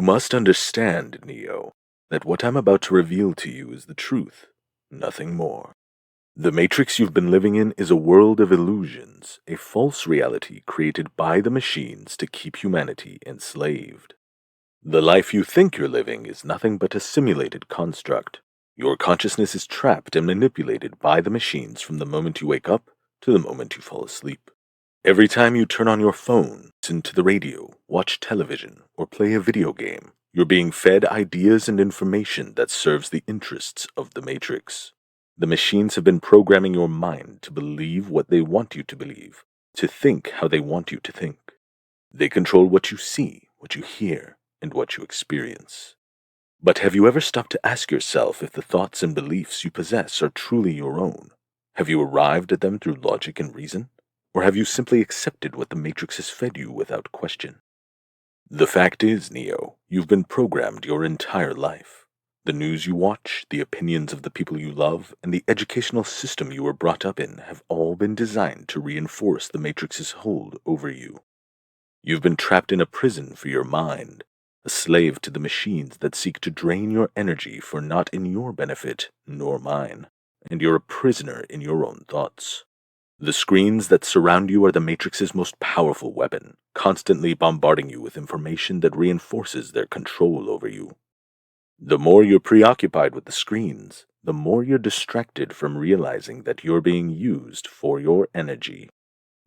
must understand, Neo, that what I'm about to reveal to you is the truth, nothing more. The Matrix you've been living in is a world of illusions, a false reality created by the machines to keep humanity enslaved. The life you think you're living is nothing but a simulated construct. Your consciousness is trapped and manipulated by the machines from the moment you wake up to the moment you fall asleep. Every time you turn on your phone, listen to the radio, watch television, or play a video game, you're being fed ideas and information that serves the interests of the Matrix. The machines have been programming your mind to believe what they want you to believe, to think how they want you to think. They control what you see, what you hear, and what you experience. But have you ever stopped to ask yourself if the thoughts and beliefs you possess are truly your own? Have you arrived at them through logic and reason? Or have you simply accepted what the Matrix has fed you without question? The fact is, Neo, you've been programmed your entire life. The news you watch, the opinions of the people you love, and the educational system you were brought up in have all been designed to reinforce the Matrix's hold over you. You've been trapped in a prison for your mind, a slave to the machines that seek to drain your energy for not in your benefit nor mine, and you're a prisoner in your own thoughts. The screens that surround you are the Matrix's most powerful weapon, constantly bombarding you with information that reinforces their control over you. The more you're preoccupied with the screens, the more you're distracted from realizing that you're being used for your energy.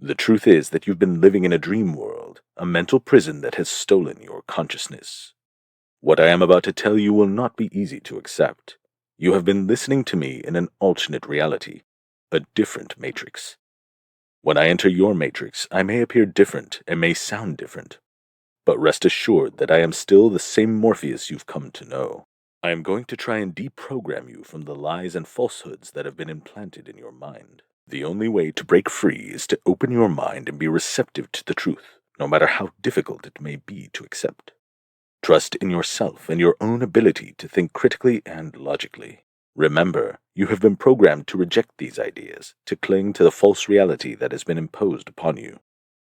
The truth is that you've been living in a dream world, a mental prison that has stolen your consciousness. What I am about to tell you will not be easy to accept. You have been listening to me in an alternate reality, a different Matrix. When I enter your Matrix, I may appear different and may sound different. But rest assured that I am still the same Morpheus you've come to know. I am going to try and deprogram you from the lies and falsehoods that have been implanted in your mind. The only way to break free is to open your mind and be receptive to the truth, no matter how difficult it may be to accept. Trust in yourself and your own ability to think critically and logically. Remember, you have been programmed to reject these ideas, to cling to the false reality that has been imposed upon you.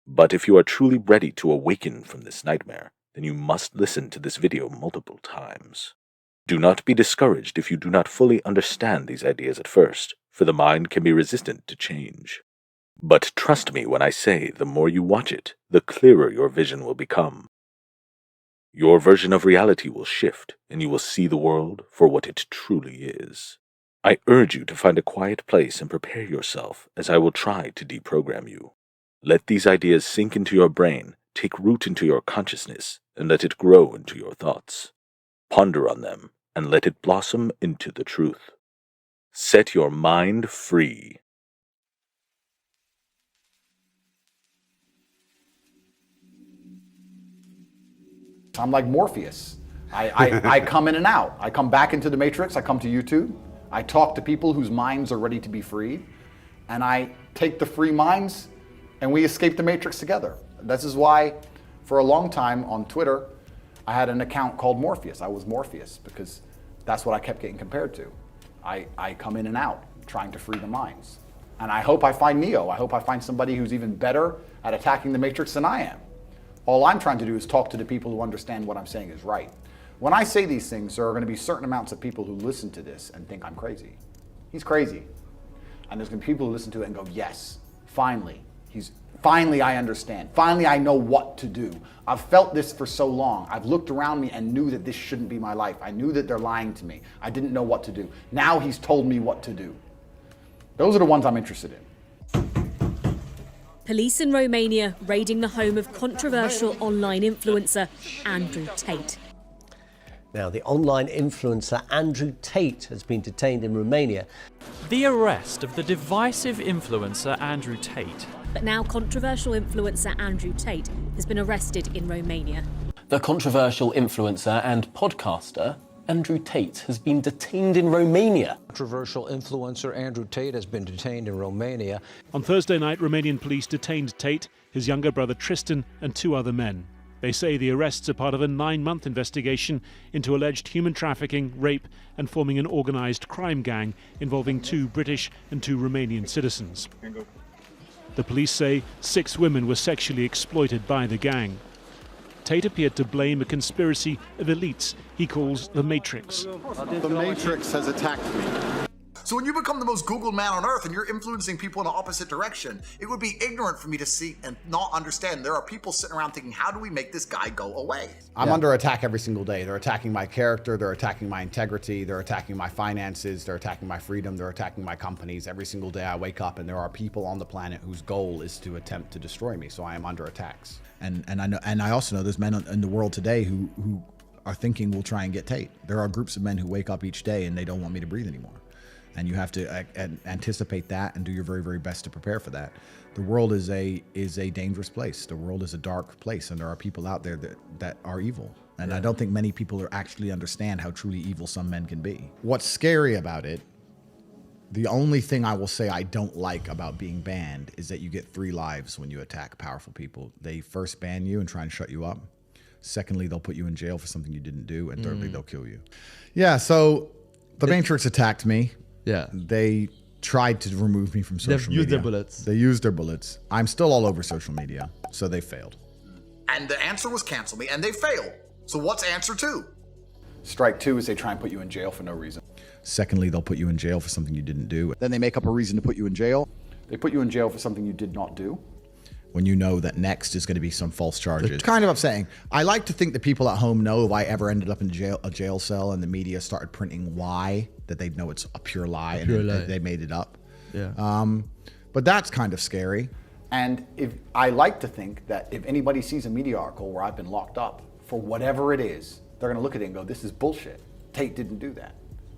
But if you are truly ready to awaken from this nightmare, then you must listen to this video multiple times. Do not be discouraged if you do not fully understand these ideas at first, for the mind can be resistant to change. But trust me when I say the more you watch it, the clearer your vision will become. Your version of reality will shift, and you will see the world for what it truly is. I urge you to find a quiet place and prepare yourself, as I will try to deprogram you. Let these ideas sink into your brain, take root into your consciousness, and let it grow into your thoughts. Ponder on them, and let it blossom into the truth. Set your mind free. I'm like Morpheus. I come in and out. I come back into the Matrix. I come to YouTube. I talk to people whose minds are ready to be freed. And I take the free minds and we escape the Matrix together. This is why, for a long time on Twitter, I had an account called Morpheus. I was Morpheus because that's what I kept getting compared to. I come in and out trying to free the minds. And I hope I find Neo. I hope I find somebody who's even better at attacking the Matrix than I am. All I'm trying to do is talk to the people who understand what I'm saying is right. When I say these things, there are going to be certain amounts of people who listen to this and think I'm crazy. He's crazy. And there's going to be people who listen to it and go, yes, finally. Finally I understand. Finally I know what to do. I've felt this for so long. I've looked around me and knew that this shouldn't be my life. I knew that they're lying to me. I didn't know what to do. Now he's told me what to do. Those are the ones I'm interested in. Police in Romania raiding the home of controversial online influencer Andrew Tate. Now, the online influencer Andrew Tate has been detained in Romania. The arrest of the divisive influencer Andrew Tate. But now controversial influencer Andrew Tate has been arrested in Romania. The controversial influencer and podcaster Andrew Tate has been detained in Romania. Controversial influencer Andrew Tate has been detained in Romania. On Thursday night, Romanian police detained Tate, his younger brother Tristan, and 2 other men. They say the arrests are part of a 9-month investigation into alleged human trafficking, rape, and forming an organised crime gang involving 2 British and 2 Romanian citizens. The police say 6 women were sexually exploited by the gang. Tate appeared to blame a conspiracy of elites he calls the Matrix. The Matrix has attacked me. So when you become the most Googled man on earth and you're influencing people in the opposite direction, it would be ignorant for me to see and not understand there are people sitting around thinking, how do we make this guy go away? I'm under attack every single day. They're attacking my character, they're attacking my integrity, they're attacking my finances, they're attacking my freedom, they're attacking my companies. Every single day I wake up and there are people on the planet whose goal is to attempt to destroy me. So I am under attacks. And I know, and I also know there's men in the world today who are thinking we'll try and get Tate. There are groups of men who wake up each day and they don't want me to breathe anymore. And you have to anticipate that and do your very, very best to prepare for that. The world is a dangerous place. The world is a dark place, and there are people out there that are evil. And I don't think many people actually understand how truly evil some men can be. What's scary about it, the only thing I will say I don't like about being banned is that you get 3 lives when you attack powerful people. They first ban you and try and shut you up. Secondly, they'll put you in jail for something you didn't do. And thirdly, they'll kill you. Yeah, so the Matrix attacked me. Yeah. They tried to remove me from social media. They've used their bullets. They used their bullets. I'm still all over social media, so they failed. And the answer was cancel me, and they failed. So what's answer 2? Strike 2 is they try and put you in jail for no reason. Secondly, they'll put you in jail for something you didn't do. Then they make up a reason to put you in jail. They put you in jail for something you did not do. When you know that next is going to be some false charges. It's kind of upsetting. I like to think that people at home know if I ever ended up in a jail cell and the media started printing why, that they'd know it's a pure lie they made it up. Yeah. But that's kind of scary. And if I like to think that if anybody sees a media article where I've been locked up for whatever it is, they're going to look at it and go, this is bullshit. Tate didn't do that.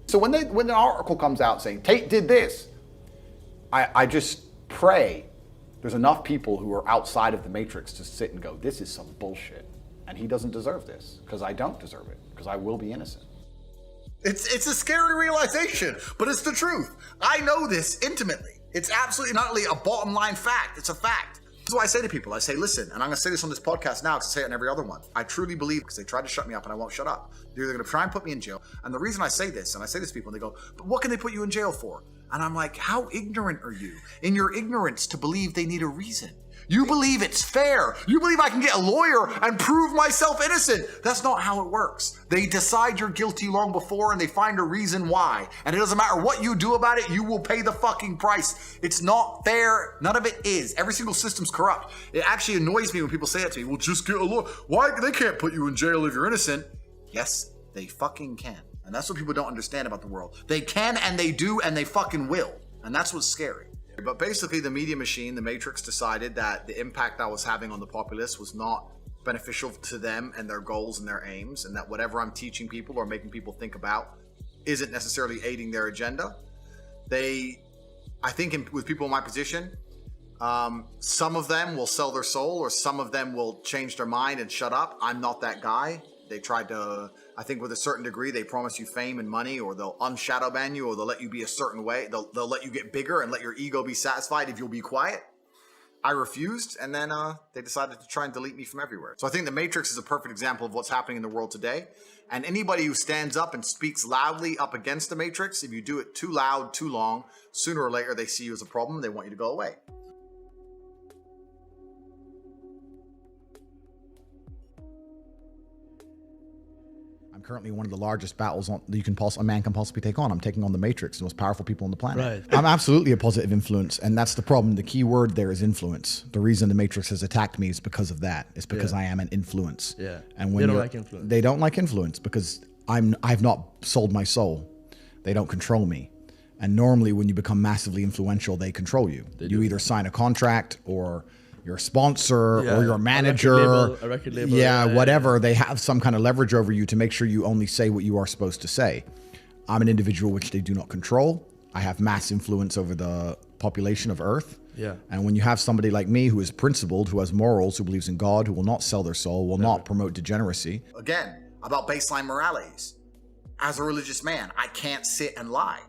So when an article comes out saying Tate did this, I just pray there's enough people who are outside of the Matrix to sit and go, this is some bullshit. And he doesn't deserve this, because I don't deserve it, because I will be innocent. It's a scary realization, but it's the truth. I know this intimately. It's absolutely not only a bottom line fact, it's a fact. This is what I say to people. I say, listen, and I'm going to say this on this podcast now because I say it on every other one. I truly believe, because they tried to shut me up and I won't shut up. They're going to try and put me in jail. And the reason I say this, and I say this to people, and they go, but what can they put you in jail for? And I'm like, how ignorant are you in your ignorance to believe they need a reason? You believe it's fair. You believe I can get a lawyer and prove myself innocent. That's not how it works. They decide you're guilty long before and they find a reason why. And it doesn't matter what you do about it, you will pay the fucking price. It's not fair. None of it is. Every single system's corrupt. It actually annoys me when people say that to me. Well, just get a lawyer. Why? They can't put you in jail if you're innocent. Yes, they fucking can. And that's what people don't understand about the world. They can and they do and they fucking will. And that's what's scary. But basically the media machine, the Matrix, decided that the impact I was having on the populace was not beneficial to them and their goals and their aims, and that whatever I'm teaching people or making people think about isn't necessarily aiding their agenda. I think with people in my position, some of them will sell their soul or some of them will change their mind and shut up. I'm not that guy. They tried to, I think with a certain degree, they promise you fame and money, or they'll unshadow ban you, or they'll let you be a certain way. They'll let you get bigger and let your ego be satisfied if you'll be quiet. I refused, and then they decided to try and delete me from everywhere. So I think the Matrix is a perfect example of what's happening in the world today. And anybody who stands up and speaks loudly up against the Matrix, if you do it too loud, too long, sooner or later they see you as a problem, they want you to go away. I'm currently one of the largest battles a man can possibly take on. I'm taking on the Matrix, the most powerful people on the planet. Right. I'm absolutely a positive influence, and that's the problem. The key word there is influence. The reason the Matrix has attacked me is because of that. It's because I am an influence. Yeah. And when they don't like influence. They don't like influence because I've not sold my soul. They don't control me. And normally when you become massively influential, they control you. You either sign a contract or your sponsor or your manager, a record label, whatever. They have some kind of leverage over you to make sure you only say what you are supposed to say. I'm an individual which they do not control. I have mass influence over the population of Earth. Yeah. And when you have somebody like me who is principled, who has morals, who believes in God, who will not sell their soul, will not promote degeneracy. Again, about baseline moralities. As a religious man, I can't sit and lie.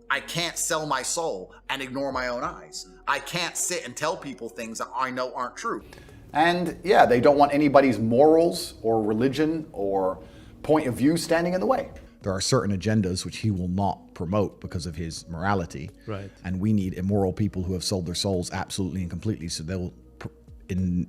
I can't sell my soul and ignore my own eyes. I can't sit and tell people things that I know aren't true. And yeah, they don't want anybody's morals or religion or point of view standing in the way. There are certain agendas which he will not promote because of his morality. Right. And we need immoral people who have sold their souls absolutely and completely, so they'll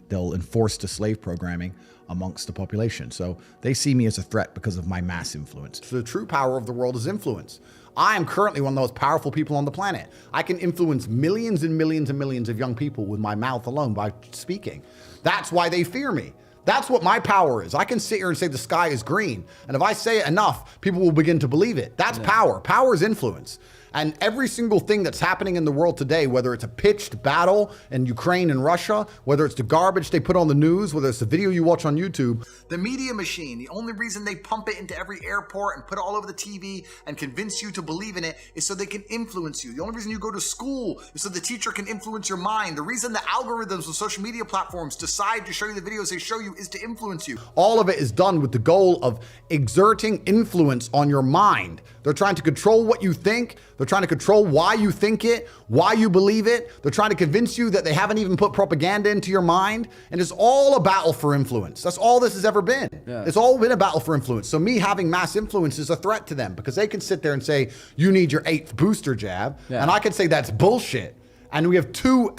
they'll enforce the slave programming amongst the population. So they see me as a threat because of my mass influence. The true power of the world is influence. I am currently one of the most powerful people on the planet. I can influence millions and millions and millions of young people with my mouth alone by speaking. That's why they fear me. That's what my power is. I can sit here and say the sky is green. And if I say it enough, people will begin to believe it. That's power. Power is influence. And every single thing that's happening in the world today, whether it's a pitched battle in Ukraine and Russia, whether it's the garbage they put on the news, whether it's the video you watch on YouTube. The media machine, the only reason they pump it into every airport and put it all over the TV and convince you to believe in it is so they can influence you. The only reason you go to school is so the teacher can influence your mind. The reason the algorithms of social media platforms decide to show you the videos they show you is to influence you. All of it is done with the goal of exerting influence on your mind. They're trying to control what you think. They're trying to control why you think it, why you believe it. They're trying to convince you that they haven't even put propaganda into your mind. And it's all a battle for influence. That's all this has ever been. Yeah. It's all been a battle for influence. So me having mass influence is a threat to them because they can sit there and say, you need your 8th booster jab. Yeah. And I can say that's bullshit. And we have two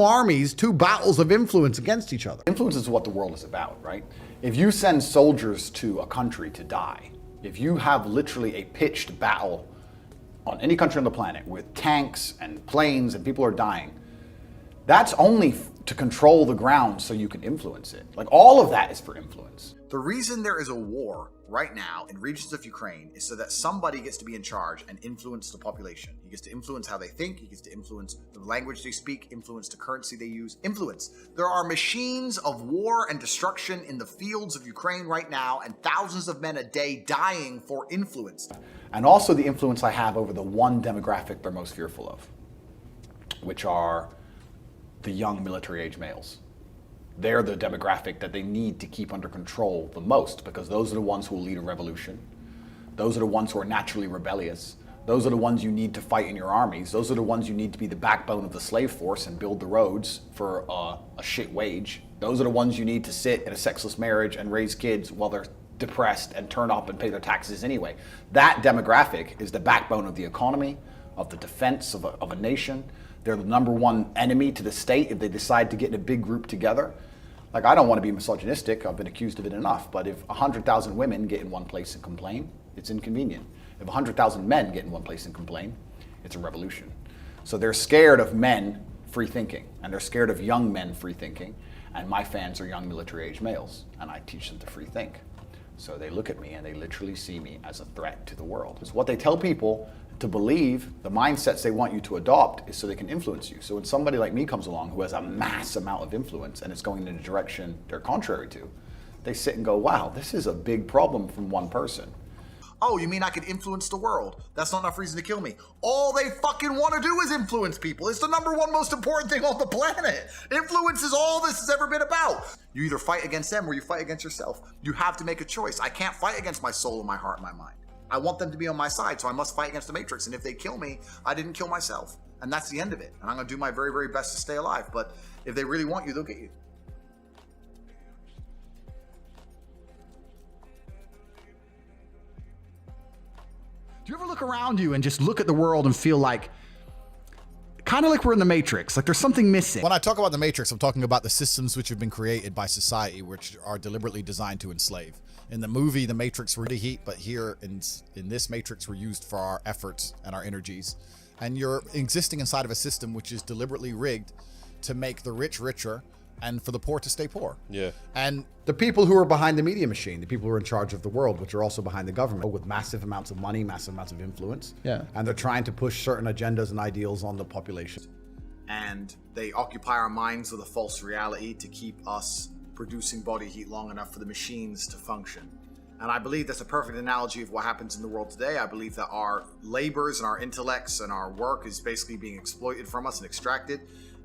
armies, 2 battles of influence against each other. Influence is what the world is about, right? If you send soldiers to a country to die, if you have literally a pitched battle on any country on the planet with tanks and planes and people are dying, that's only to control the ground so you can influence it. Like all of that is for influence. The reason there is a war right now in regions of Ukraine is so that somebody gets to be in charge and influence the population. He gets to influence how they think, he gets to influence the language they speak, influence the currency they use, influence. There are machines of war and destruction in the fields of Ukraine right now and thousands of men a day dying for influence. And also the influence I have over the one demographic they're most fearful of, which are the young military-age males. They're the demographic that they need to keep under control the most because those are the ones who will lead a revolution. Those are the ones who are naturally rebellious. Those are the ones you need to fight in your armies. Those are the ones you need to be the backbone of the slave force and build the roads for a shit wage. Those are the ones you need to sit in a sexless marriage and raise kids while they're depressed and turn up and pay their taxes anyway. That demographic is the backbone of the economy, of the defense of a nation. They're the number one enemy to the state if they decide to get in a big group together. Like, I don't want to be misogynistic, I've been accused of it enough, but if 100,000 women get in one place and complain, it's inconvenient. If 100,000 men get in one place and complain, it's a revolution. So they're scared of men free thinking, and they're scared of young men free thinking, and my fans are young military-age males, and I teach them to free think. So they look at me and they literally see me as a threat to the world. It's what they tell people to believe, the mindsets they want you to adopt is so they can influence you. So when somebody like me comes along who has a mass amount of influence and it's going in a direction they're contrary to, they sit and go, wow, this is a big problem from one person. Oh, you mean I could influence the world? That's not enough reason to kill me. All they fucking want to do is influence people. It's the number one most important thing on the planet. Influence is all this has ever been about. You either fight against them or you fight against yourself. You have to make a choice. I can't fight against my soul and my heart and my mind. I want them to be on my side, so I must fight against the Matrix. And if they kill me, I didn't kill myself. And that's the end of it. And I'm going to do my very, very best to stay alive. But if they really want you, they'll get you. Do you ever look around you and just look at the world and feel like, kind of like we're in the Matrix, like there's something missing? When I talk about the Matrix, I'm talking about the systems which have been created by society, which are deliberately designed to enslave. In the movie, the Matrix were the heat, but here in this Matrix, we're used for our efforts and our energies. And you're existing inside of a system which is deliberately rigged to make the rich richer and for the poor to stay poor. Yeah. And the people who are behind the media machine, the people who are in charge of the world, which are also behind the government with massive amounts of money, massive amounts of influence. Yeah. And they're trying to push certain agendas and ideals on the population. And they occupy our minds with a false reality to keep us producing body heat long enough for the machines to function. And I believe that's a perfect analogy of what happens in the world today. I believe that our labors and our intellects and our work is basically being exploited from us and extracted.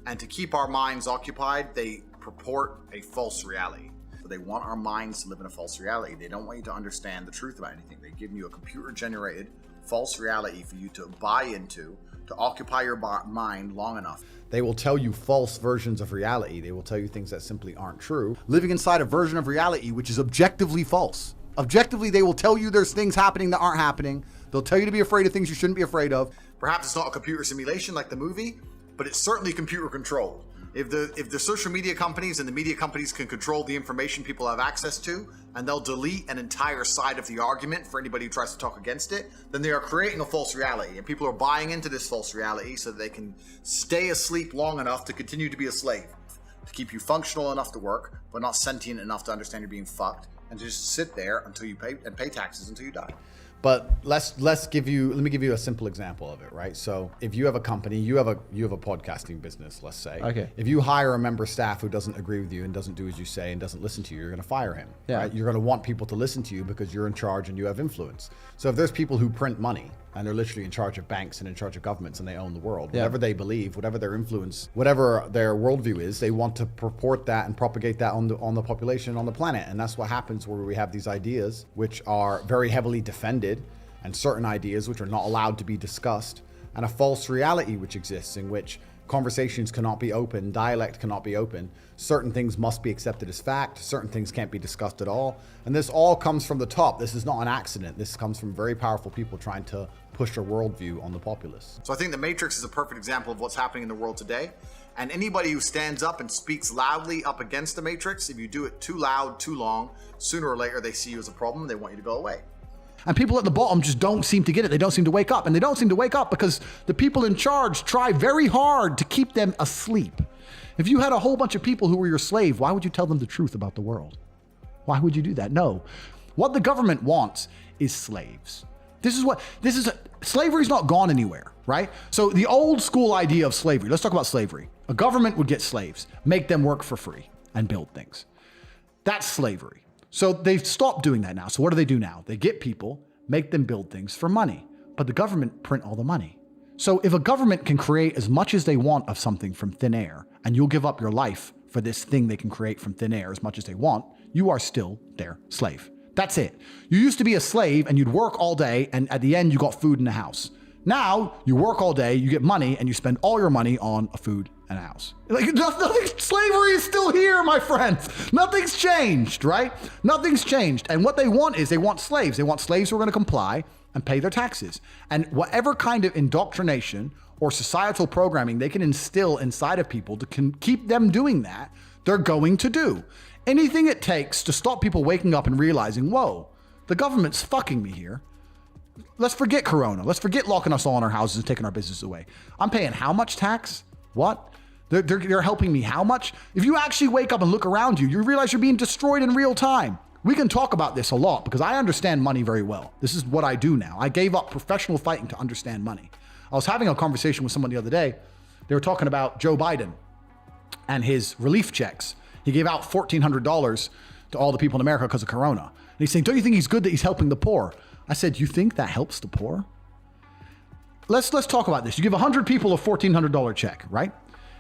And to keep our minds occupied, they purport a false reality. So they want our minds to live in a false reality. They don't want you to understand the truth about anything. They give you a computer-generated false reality for you to buy into, to occupy your mind long enough. They will tell you false versions of reality. They will tell you things that simply aren't true. Living inside a version of reality which is objectively false. Objectively, they will tell you there's things happening that aren't happening. They'll tell you to be afraid of things you shouldn't be afraid of. Perhaps it's not a computer simulation like the movie, but it's certainly computer controlled. If the social media companies and the media companies can control the information people have access to, and they'll delete an entire side of the argument for anybody who tries to talk against it, then they are creating a false reality. And people are buying into this false reality so that they can stay asleep long enough to continue to be a slave, to keep you functional enough to work, but not sentient enough to understand you're being fucked, and to just sit there until you pay taxes until you die. But let me give you a simple example of it, right? So if you have a company, you have a podcasting business, let's say. Okay. If you hire a member of staff who doesn't agree with you and doesn't do as you say and doesn't listen to you, you're going to fire him. Yeah. Right? You're going to want people to listen to you because you're in charge and you have influence. So if there's people who print money and they're literally in charge of banks and in charge of governments and they own the world, whatever they believe, whatever their influence, whatever their worldview is, they want to purport that and propagate that on the population on the planet. And that's what happens where we have these ideas which are very heavily defended, and certain ideas which are not allowed to be discussed, and a false reality which exists in which conversations cannot be open, dialect cannot be open, certain things must be accepted as fact, certain things can't be discussed at all. And this all comes from the top. This is not an accident. This comes from very powerful people trying to push a worldview on the populace. So I think the Matrix is a perfect example of what's happening in the world today. And anybody who stands up and speaks loudly up against the Matrix, if you do it too loud, too long, sooner or later they see you as a problem and they want you to go away. And people at the bottom just don't seem to get it. They don't seem to wake up. And they don't seem to wake up because the people in charge try very hard to keep them asleep. If you had a whole bunch of people who were your slave, why would you tell them the truth about the world? Why would you do that? No. What the government wants is slaves. Slavery's not gone anywhere, right? So the old school idea of slavery, let's talk about slavery. A government would get slaves, make them work for free and build things. That's slavery. So they've stopped doing that now. So what do now? They get people, make them build things for money, but the government print all the money. So if a government can create as much as they want of something from thin air, and you'll give up your life for this thing they can create from thin air as much as they want, you are still their slave. That's it. You used to be a slave and you'd work all day, and at the end you got food in the house. Now you work all day, you get money, and you spend all your money on a food and a house. Like slavery is still here, my friends. Nothing's changed, right? Nothing's changed. And what they want is they want slaves. They want slaves who are going to comply and pay their taxes. And whatever kind of indoctrination or societal programming they can instill inside of people to keep them doing that, they're going to do. Anything it takes to stop people waking up and realizing, whoa, the government's fucking me here. Let's forget Corona. Let's forget locking us all in our houses and taking our business away. I'm paying how much tax? What? They're helping me how much? If you actually wake up and look around you, you realize you're being destroyed in real time. We can talk about this a lot because I understand money very well. This is what I do now. I gave up professional fighting to understand money. I was having a conversation with someone the other day. They were talking about Joe Biden and his relief checks. He gave out $1,400 to all the people in America because of Corona. And he's saying, don't you think he's good that he's helping the poor? I said, you think that helps the poor? Let's talk about this. You give 100 people a $1,400 check, right?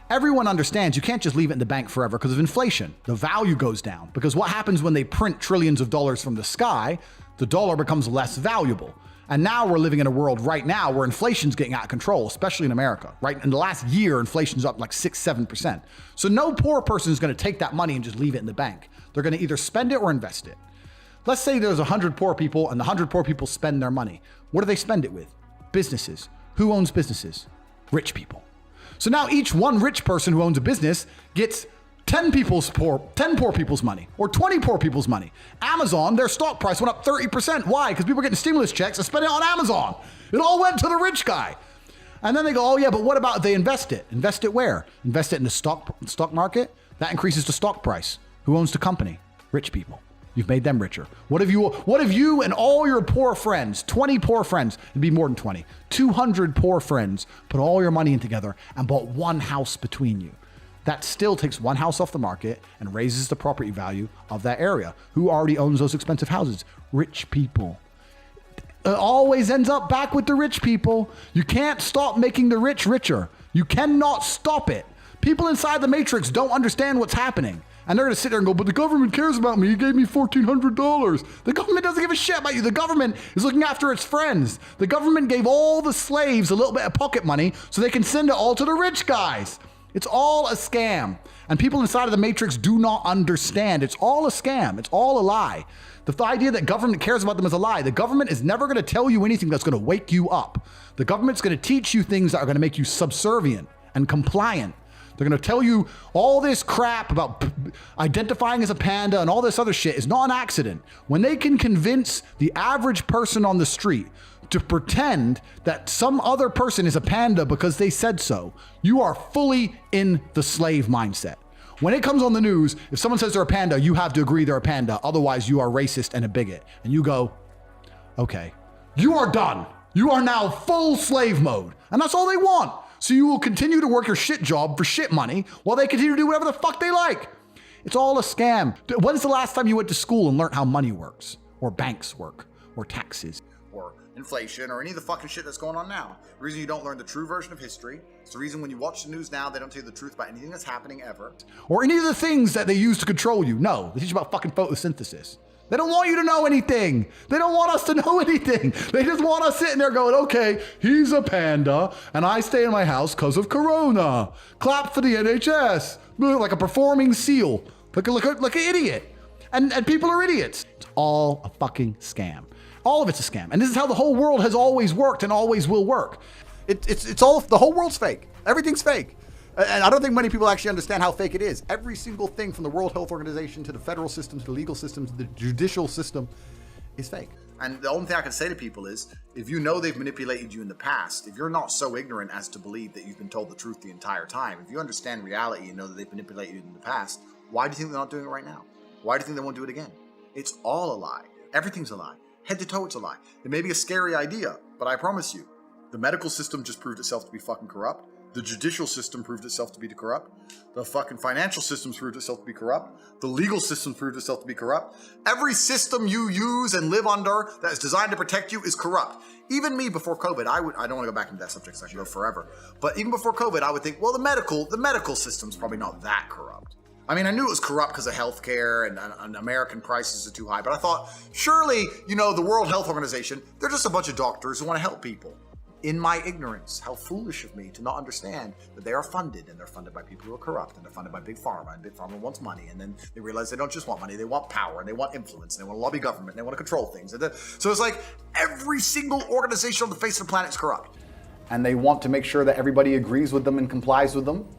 Everyone understands you can't just leave it in the bank forever because of inflation. The value goes down because what happens when they print trillions of dollars from the sky, the dollar becomes less valuable. And now we're living in a world right now where inflation's getting out of control, especially in America, right? In the last year, inflation's up like 6-7%. So no poor person is going to take that money and just leave it in the bank. They're going to either spend it or invest it. Let's say there's 100 poor people and the 100 poor people spend their money. What do they spend it with? Businesses. Who owns businesses? Rich people. So now each one rich person who owns a business gets 10 poor people's money or 20 poor people's money. Amazon, their stock price went up 30%. Why? Because people are getting stimulus checks and spending it on Amazon. It all went to the rich guy. And then they go, oh yeah, but what about if they invest it? Invest it where? Invest it in the stock market? That increases the stock price. Who owns the company? Rich people. You've made them richer. What if you and all your poor friends, 20 poor friends, it'd be more than 20, 200 poor friends, put all your money in together and bought one house between you? That still takes one house off the market and raises the property value of that area. Who already owns those expensive houses? Rich people. It always ends up back with the rich people. You can't stop making the rich richer. You cannot stop it. People inside the Matrix don't understand what's happening. And they're going to sit there and go, but the government cares about me. You gave me $1,400. The government doesn't give a shit about you. The government is looking after its friends. The government gave all the slaves a little bit of pocket money so they can send it all to the rich guys. It's all a scam. And people inside of the Matrix do not understand. It's all a scam. It's all a lie. The idea that government cares about them is a lie. The government is never going to tell you anything that's going to wake you up. The government's going to teach you things that are going to make you subservient and compliant. They're going to tell you all this crap about identifying as a panda and all this other shit is not an accident. When they can convince the average person on the street to pretend that some other person is a panda because they said so, you are fully in the slave mindset. When it comes on the news, if someone says they're a panda, you have to agree they're a panda. Otherwise, you are racist and a bigot. And you go, okay, you are done. You are now full slave mode. And that's all they want. So you will continue to work your shit job for shit money while they continue to do whatever the fuck they like. It's all a scam. When's the last time you went to school and learned how money works? Or banks work? Or taxes? Or inflation, or any of the fucking shit that's going on now. The reason you don't learn the true version of history. It's the reason when you watch the news now, they don't tell you the truth about anything that's happening ever. Or any of the things that they use to control you. No, they teach you about fucking photosynthesis. They don't want you to know anything. They don't want us to know anything. They just want us sitting there going, okay, he's a panda, and I stay in my house because of Corona. Clap for the NHS. Like a performing seal. Like an idiot. And people are idiots. It's all a fucking scam. All of it's a scam. And this is how the whole world has always worked and always will work. It's all, the whole world's fake. Everything's fake. And I don't think many people actually understand how fake it is. Every single thing from the World Health Organization to the federal system, to the legal system, to the judicial system is fake. And the only thing I can say to people is, if you know they've manipulated you in the past, if you're not so ignorant as to believe that you've been told the truth the entire time, if you understand reality and know that they've manipulated you in the past, why do you think they're not doing it right now? Why do you think they won't do it again? It's all a lie. Everything's a lie. Head to toe, it's a lie. It may be a scary idea, but I promise you, the medical system just proved itself to be fucking corrupt. The judicial system proved itself to be corrupt. The fucking financial system proved itself to be corrupt. The legal system proved itself to be corrupt. Every system you use and live under that is designed to protect you is corrupt. Even me before COVID, I don't want to go back into that subject because I could go forever. But even before COVID, I would think, well, the medical system's probably not that corrupt. I mean, I knew it was corrupt because of healthcare and American prices are too high, but I thought, surely, the World Health Organization, they're just a bunch of doctors who want to help people. In my ignorance, how foolish of me to not understand that they are funded, and they're funded by people who are corrupt, and they're funded by Big Pharma, and Big Pharma wants money, and then they realize they don't just want money, they want power, and they want influence, and they want to lobby government, and they want to control things. So it's like every single organization on the face of the planet is corrupt. And they want to make sure that everybody agrees with them and complies with them.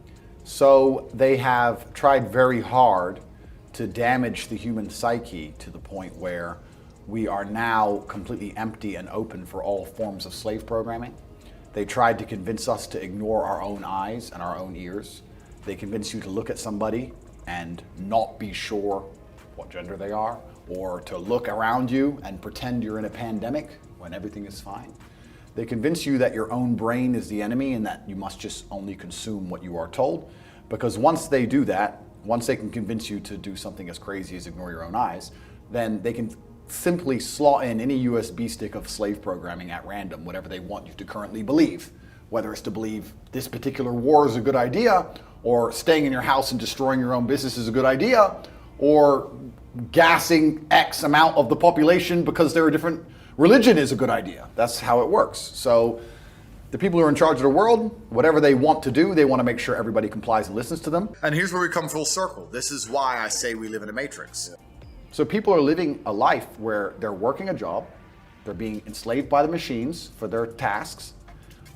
So they have tried very hard to damage the human psyche to the point where we are now completely empty and open for all forms of slave programming. They tried to convince us to ignore our own eyes and our own ears. They convince you to look at somebody and not be sure what gender they are, or to look around you and pretend you're in a pandemic when everything is fine. They convince you that your own brain is the enemy and that you must just only consume what you are told. Because once they do that, once they can convince you to do something as crazy as ignore your own eyes, then they can simply slot in any USB stick of slave programming at random, whatever they want you to currently believe. Whether it's to believe this particular war is a good idea, or staying in your house and destroying your own business is a good idea, or gassing X amount of the population because they're a different religion is a good idea. That's how it works. So the people who are in charge of the world, whatever they want to do, they want to make sure everybody complies and listens to them. And here's where we come full circle. This is why I say we live in a matrix. So people are living a life where they're working a job, they're being enslaved by the machines for their tasks,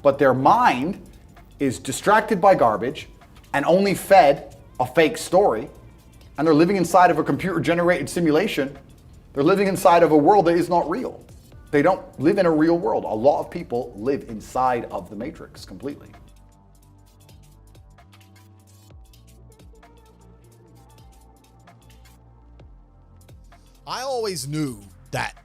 but their mind is distracted by garbage and only fed a fake story, and they're living inside of a computer-generated simulation. They're living inside of a world that is not real. They don't live in a real world. A lot of people live inside of the matrix completely. I always knew that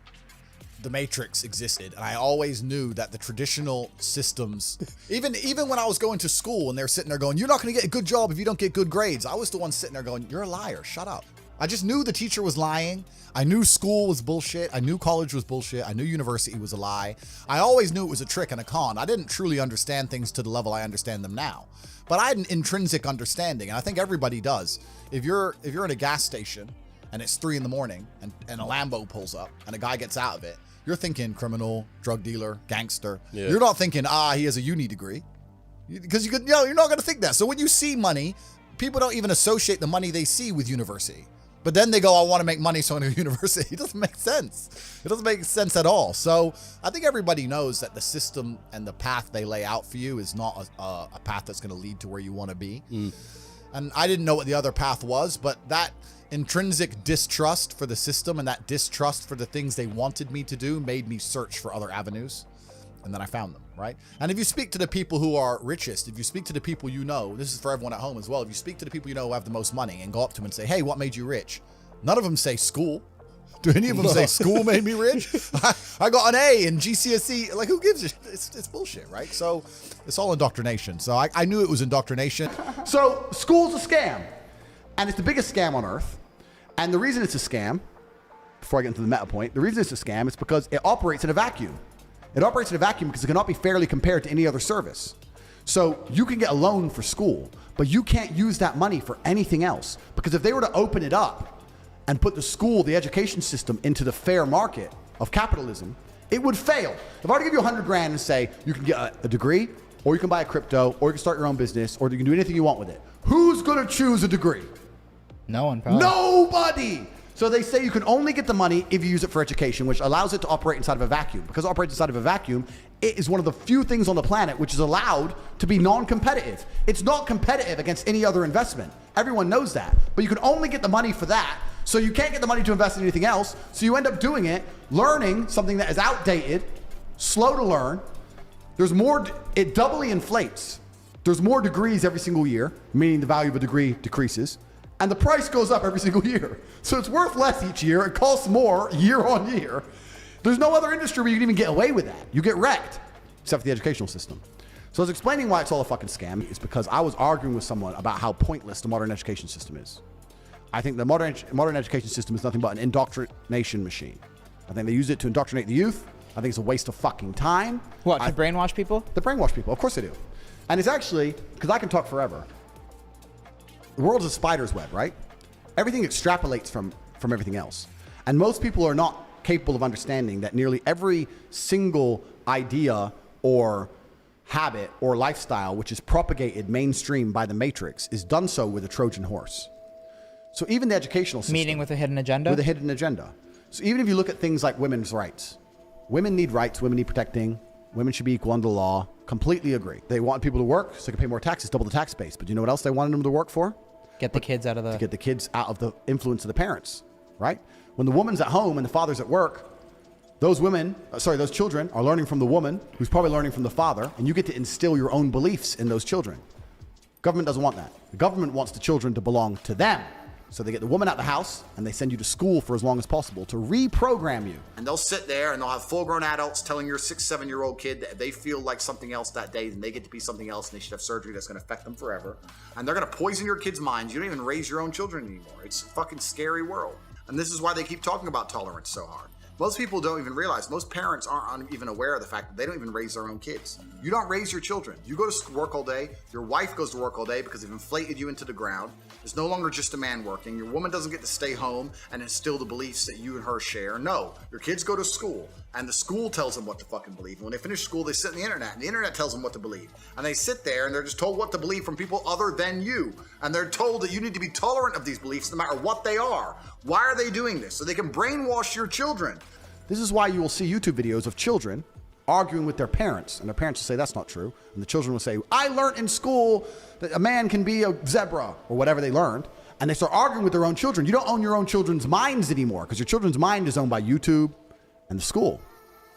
the Matrix existed, and I always knew that the traditional systems, even when I was going to school and they're sitting there going, you're not going to get a good job if you don't get good grades, I was the one sitting there going, you're a liar, shut up. I just knew the teacher was lying. I knew school was bullshit. I knew college was bullshit. I knew university was a lie. I always knew it was a trick and a con. I didn't truly understand things to the level I understand them now, but I had an intrinsic understanding, and I think everybody does. If you're in a gas station and it's 3 a.m. and a Lambo pulls up and a guy gets out of it, you're thinking criminal, drug dealer, gangster. Yeah. You're not thinking, he has a uni degree. Because you're not going to think that. So when you see money, people don't even associate the money they see with university. But then they go, I want to make money, so I'm going to university. It doesn't make sense. It doesn't make sense at all. So I think everybody knows that the system and the path they lay out for you is not a path that's going to lead to where you want to be. And I didn't know what the other path was, but that intrinsic distrust for the system and that distrust for the things they wanted me to do made me search for other avenues. And then I found them, right? And if you speak to the people who are richest, if you speak to the people you know, this is for everyone at home as well, if you speak to the people you know who have the most money and go up to them and say, hey, what made you rich? None of them say school. Do any of them say school made me rich? I got an A in GCSE. Like, who gives a shit? It's bullshit, right? So it's all indoctrination. So I knew it was indoctrination. So school's a scam. And it's the biggest scam on earth. And the reason it's a scam, before I get into the meta point, the reason it's a scam is because it operates in a vacuum. It operates in a vacuum because it cannot be fairly compared to any other service. So you can get a loan for school, but you can't use that money for anything else. Because if they were to open it up and put the school, the education system, into the fair market of capitalism, it would fail. If I were to give you 100 grand and say you can get a degree, or you can buy a crypto, or you can start your own business, or you can do anything you want with it, who's going to choose a degree? No one, probably. Nobody! So they say you can only get the money if you use it for education, which allows it to operate inside of a vacuum. Because it operates inside of a vacuum, it is one of the few things on the planet which is allowed to be non-competitive. It's not competitive against any other investment. Everyone knows that. But you can only get the money for that. So you can't get the money to invest in anything else. So you end up doing it, learning something that is outdated, slow to learn. There's more, it doubly inflates. There's more degrees every single year, meaning the value of a degree decreases. And the price goes up every single year. So it's worth less each year. It costs more year on year. There's no other industry where you can even get away with that. You get wrecked, except for the educational system. So I was explaining why it's all a fucking scam. It's because I was arguing with someone about how pointless the modern education system is. I think the modern education system is nothing but an indoctrination machine. I think they use it to indoctrinate the youth. I think it's a waste of fucking time. What, to brainwash people? To brainwash people, of course they do. And it's actually, because I can talk forever. The world is a spider's web, right? Everything extrapolates from everything else. And most people are not capable of understanding that nearly every single idea or habit or lifestyle which is propagated mainstream by the Matrix is done so with a Trojan horse. So even the educational system. Meaning with a hidden agenda? With a hidden agenda. So even if you look at things like women's rights, women need rights, women need protecting, women should be equal under the law, completely agree. They want people to work so they can pay more taxes, double the tax base. But you know what else they wanted them to work for? Get the kids out of the... To get the kids out of the influence of the parents, right? When the woman's at home and the father's at work, those children are learning from the woman who's probably learning from the father, and you get to instill your own beliefs in those children. Government doesn't want that. The government wants the children to belong to them. So they get the woman out of the house and they send you to school for as long as possible to reprogram you. And they'll sit there and they'll have full-grown adults telling your 6, 7-year-old kid that if they feel like something else that day, then they get to be something else and they should have surgery that's going to affect them forever. And they're going to poison your kids' minds. You don't even raise your own children anymore. It's a fucking scary world. And this is why they keep talking about tolerance so hard. Most people don't even realize, most parents aren't even aware of the fact that they don't even raise their own kids. You don't raise your children. You go to work all day, your wife goes to work all day because they've inflated you into the ground. There's no longer just a man working. Your woman doesn't get to stay home and instill the beliefs that you and her share. No, your kids go to school and the school tells them what to fucking believe. And when they finish school, they sit on the internet and the internet tells them what to believe. And they sit there and they're just told what to believe from people other than you. And they're told that you need to be tolerant of these beliefs no matter what they are. Why are they doing this? So they can brainwash your children. This is why you will see YouTube videos of children arguing with their parents, and their parents will say that's not true, and the children will say, I learned in school that a man can be a zebra, or whatever they learned, and they start arguing with their own children. You don't own your own children's minds anymore, because your children's mind is owned by YouTube and the school,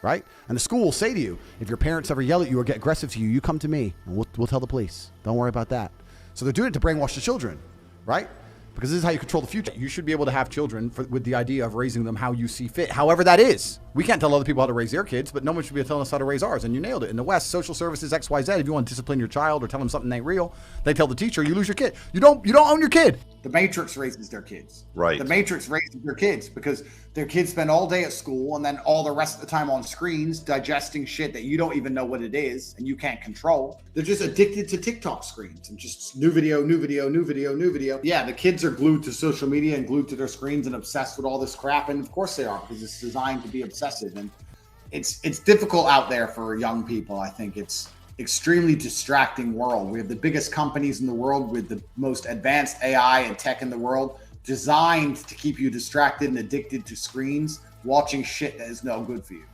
right? And the school will say to you, if your parents ever yell at you or get aggressive to you, you come to me, and we'll tell the police. Don't worry about that. So they're doing it to brainwash the children, right? Because this is how you control the future. You should be able to have children with the idea of raising them how you see fit, however that is. We can't tell other people how to raise their kids, but no one should be telling us how to raise ours. And you nailed it. In the West, social services, XYZ, if you want to discipline your child or tell them something ain't real, they tell the teacher, you lose your kid. You don't own your kid. The Matrix raises their kids. Right. The Matrix raises their kids because their kids spend all day at school and then all the rest of the time on screens digesting shit that you don't even know what it is and you can't control. They're just addicted to TikTok screens and just new video, new video, new video, new video. Yeah, the kids are glued to social media and glued to their screens and obsessed with all this crap. And of course they are, because it's designed to be obsessive. And it's difficult out there for young people. I think it's extremely distracting world. We have the biggest companies in the world with the most advanced AI and tech in the world designed to keep you distracted and addicted to screens, watching shit that is no good for you.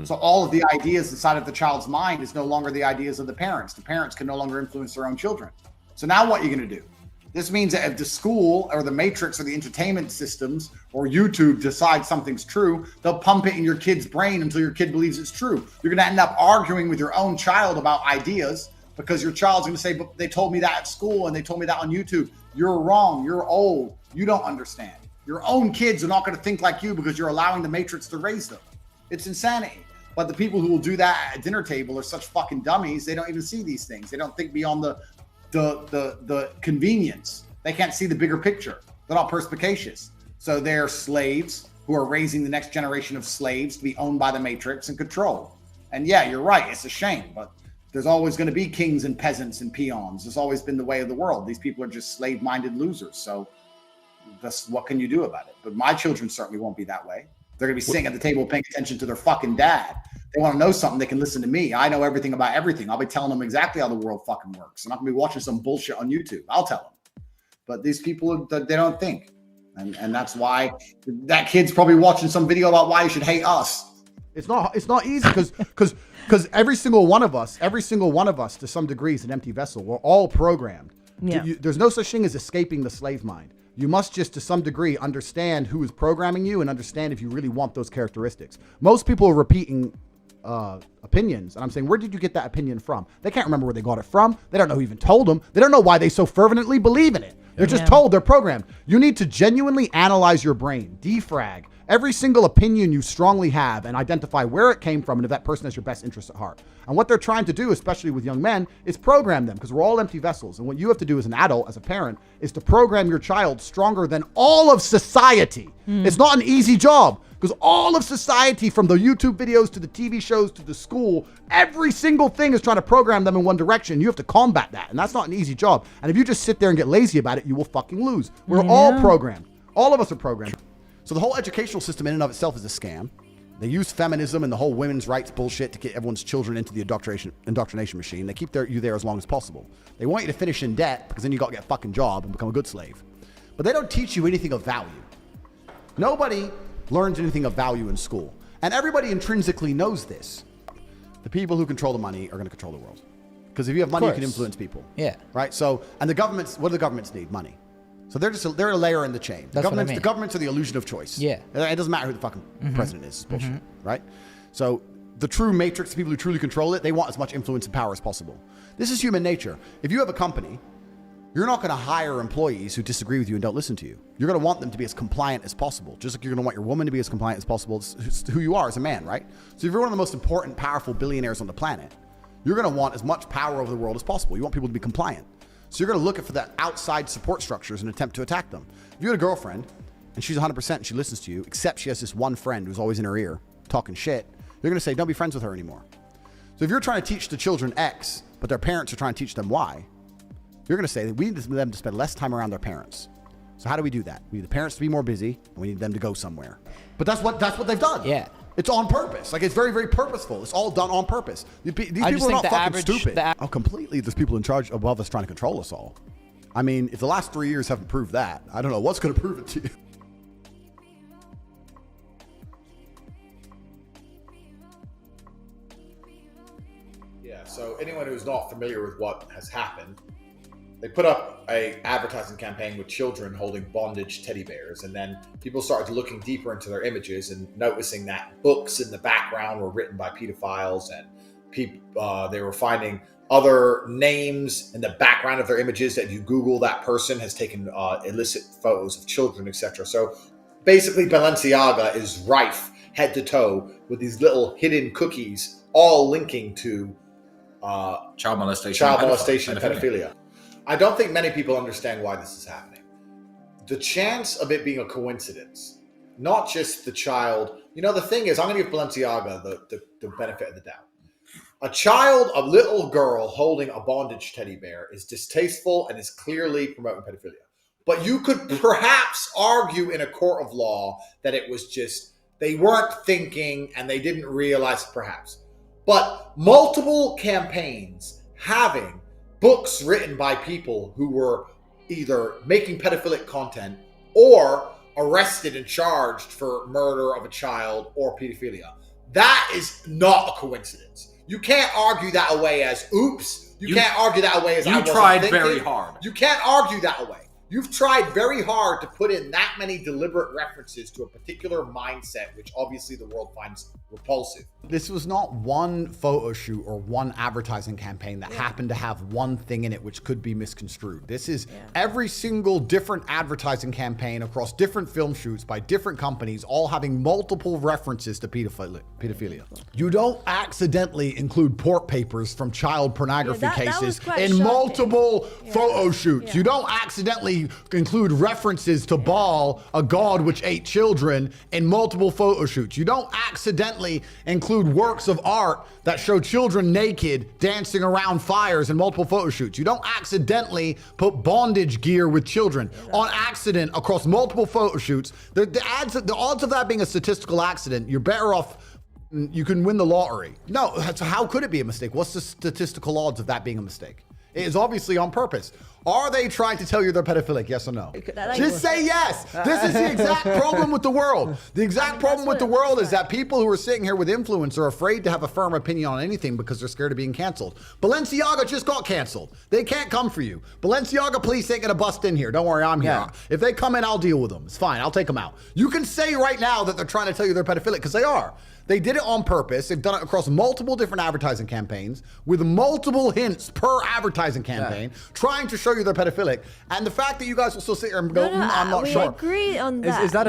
So all of the ideas inside of the child's mind is no longer the ideas of the parents. The parents can no longer influence their own children. So now what are you going to do? This means that if the school or the matrix or the entertainment systems or YouTube decide something's true, they'll pump it in your kid's brain until your kid believes it's true. You're going to end up arguing with your own child about ideas because your child's going to say, but they told me that at school and they told me that on YouTube. You're wrong. You're old. You don't understand. Your own kids are not going to think like you because you're allowing the matrix to raise them. It's insanity. But the people who will do that at a dinner table are such fucking dummies. They don't even see these things. They don't think beyond the convenience. They can't see the bigger picture. They're not perspicacious. So they're slaves who are raising the next generation of slaves to be owned by the matrix and controlled. And yeah, you're right. It's a shame, but there's always going to be kings and peasants and peons. There's always been the way of the world. These people are just slave-minded losers. So that's what can you do about it? But my children certainly won't be that way. They're going to be sitting at the table paying attention to their fucking dad. They want to know something, they can listen to me. I know everything about everything. I'll be telling them exactly how the world fucking works. I'm not going to be watching some bullshit on YouTube. I'll tell them. But these people, they don't think. And that's why that kid's probably watching some video about why you should hate us. It's not easy because every single one of us to some degree is an empty vessel. We're all programmed. Yeah. There's no such thing as escaping the slave mind. You must just, to some degree, understand who is programming you and understand if you really want those characteristics. Most people are repeating opinions, and I'm saying, where did you get that opinion from? They can't remember where they got it from. They don't know who even told them. They don't know why they so fervently believe in it. They're just told, they're programmed. You need to genuinely analyze your brain, defrag every single opinion you strongly have and identify where it came from and if that person has your best interest at heart. And what they're trying to do, especially with young men, is program them, because we're all empty vessels. And what you have to do as an adult, as a parent, is to program your child stronger than all of society. It's not an easy job, because all of society, from the YouTube videos to the TV shows to the school, every single thing is trying to program them in one direction. You have to combat that, and that's not an easy job. And if you just sit there and get lazy about it, you will fucking lose. We're all programmed. All of us are programmed. So the whole educational system in and of itself is a scam. They use feminism and the whole women's rights bullshit to get everyone's children into the indoctrination machine. They keep you there as long as possible. They want you to finish in debt because then you got to get a fucking job and become a good slave. But they don't teach you anything of value. Nobody learns anything of value in school. And everybody intrinsically knows this. The people who control the money are going to control the world. Because if you have money, you can influence people. Yeah. Right? So, and the governments, what do the governments need? Money. So they're a layer in the chain. That's what I mean. The governments are the illusion of choice. Yeah. It doesn't matter who the fucking president is. It's bullshit. Right? So the true matrix, the people who truly control it, they want as much influence and power as possible. This is human nature. If you have a company, you're not going to hire employees who disagree with you and don't listen to you. You're going to want them to be as compliant as possible. Just like you're going to want your woman to be as compliant as possible. It's who you are as a man, right? So if you're one of the most important, powerful billionaires on the planet, you're going to want as much power over the world as possible. You want people to be compliant. So you're going to look for that outside support structures and attempt to attack them. If you had a girlfriend and she's 100% and she listens to you, except she has this one friend who's always in her ear talking shit, you're going to say, don't be friends with her anymore. So if you're trying to teach the children X, but their parents are trying to teach them Y, you're going to say that we need them to spend less time around their parents. So how do we do that? We need the parents to be more busy, and we need them to go somewhere. But that's what they've done. Yeah. It's on purpose. Like, it's very, very purposeful. It's all done on purpose. These people are not fucking stupid. Oh, completely. There's people in charge above us trying to control us all. I mean, if the last 3 years haven't proved that, I don't know what's going to prove it to you. Yeah, so anyone who's not familiar with what has happened, they put up a advertising campaign with children holding bondage teddy bears, and then people started looking deeper into their images and noticing that books in the background were written by pedophiles, and they were finding other names in the background of their images that you Google, that person has taken illicit photos of children, etc. So basically Balenciaga is rife head to toe with these little hidden cookies all linking to child molestation and pedophilia. I don't think many people understand why this is happening. The chance of it being a coincidence, not just the child. You know, the thing is, I'm going to give Balenciaga the benefit of the doubt. A little girl holding a bondage teddy bear is distasteful and is clearly promoting pedophilia. But you could perhaps argue in a court of law that it was just, they weren't thinking and they didn't realize perhaps. But multiple campaigns having books written by people who were either making pedophilic content or arrested and charged for murder of a child or pedophilia. That is not a coincidence. You can't argue that away as oops. You can't argue that away as I wasn't tried thinking. very hard. You can't argue that away. You've tried very hard to put in that many deliberate references to a particular mindset, which obviously the world finds repulsive. This was not one photo shoot or one advertising campaign that happened to have one thing in it which could be misconstrued. This is every single different advertising campaign across different film shoots by different companies, all having multiple references to pedophilia. You don't accidentally include port papers from child pornography cases in multiple photo shoots. You don't accidentally include references to Baal, a god which ate children, in multiple photo shoots. You don't accidentally include works of art that show children naked dancing around fires in multiple photo shoots. You don't accidentally put bondage gear with children on accident across multiple photo shoots. The odds of that being a statistical accident, you're better off. You can win the lottery. No, so how could it be a mistake? What's the statistical odds of that being a mistake? It is obviously on purpose. Are they trying to tell you they're pedophilic? Yes or no? Just say yes. This is the exact problem with the world. The exact problem with the world is that people who are sitting here with influence are afraid to have a firm opinion on anything because they're scared of being canceled. Balenciaga just got canceled. They can't come for you. Balenciaga police ain't gonna bust in here. Don't worry, I'm here. If they come in, I'll deal with them. It's fine. I'll take them out. You can say right now that they're trying to tell you they're pedophilic because they are. They did it on purpose. They've done it across multiple different advertising campaigns with multiple hints per advertising campaign, trying to show you they're pedophilic. And the fact that you guys will still sit here and go, I'm not sure. We agree on that. Is that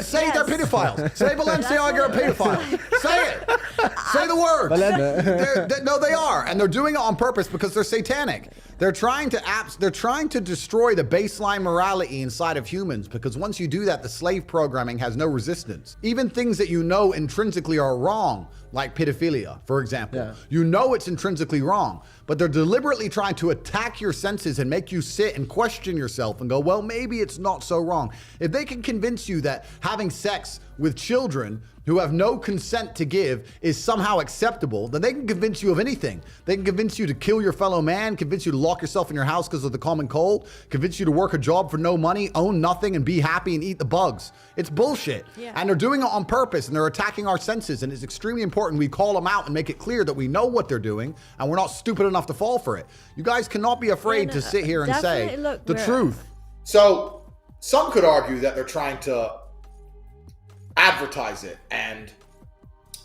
say they're pedophiles. Say Balenciaga are a pedophile. Say it. Say the word. No, they are. And they're doing it on purpose because they're satanic. They're trying to destroy the baseline morality inside of humans, because once you do that, the slave programming has no resistance. Even things that you know intrinsically are wrong, like pedophilia, for example. You know it's intrinsically wrong, but they're deliberately trying to attack your senses and make you sit and question yourself and go, well, maybe it's not so wrong. If they can convince you that having sex with children who have no consent to give is somehow acceptable, then they can convince you of anything. They can convince you to kill your fellow man, convince you to lock yourself in your house because of the common cold, convince you to work a job for no money, own nothing, and be happy and eat the bugs. It's bullshit. And they're doing it on purpose, and they're attacking our senses, and it's extremely important we call them out and make it clear that we know what they're doing, and we're not stupid enough to fall for it. You guys cannot be afraid to sit here and say the truth. So some could argue that they're trying to advertise it and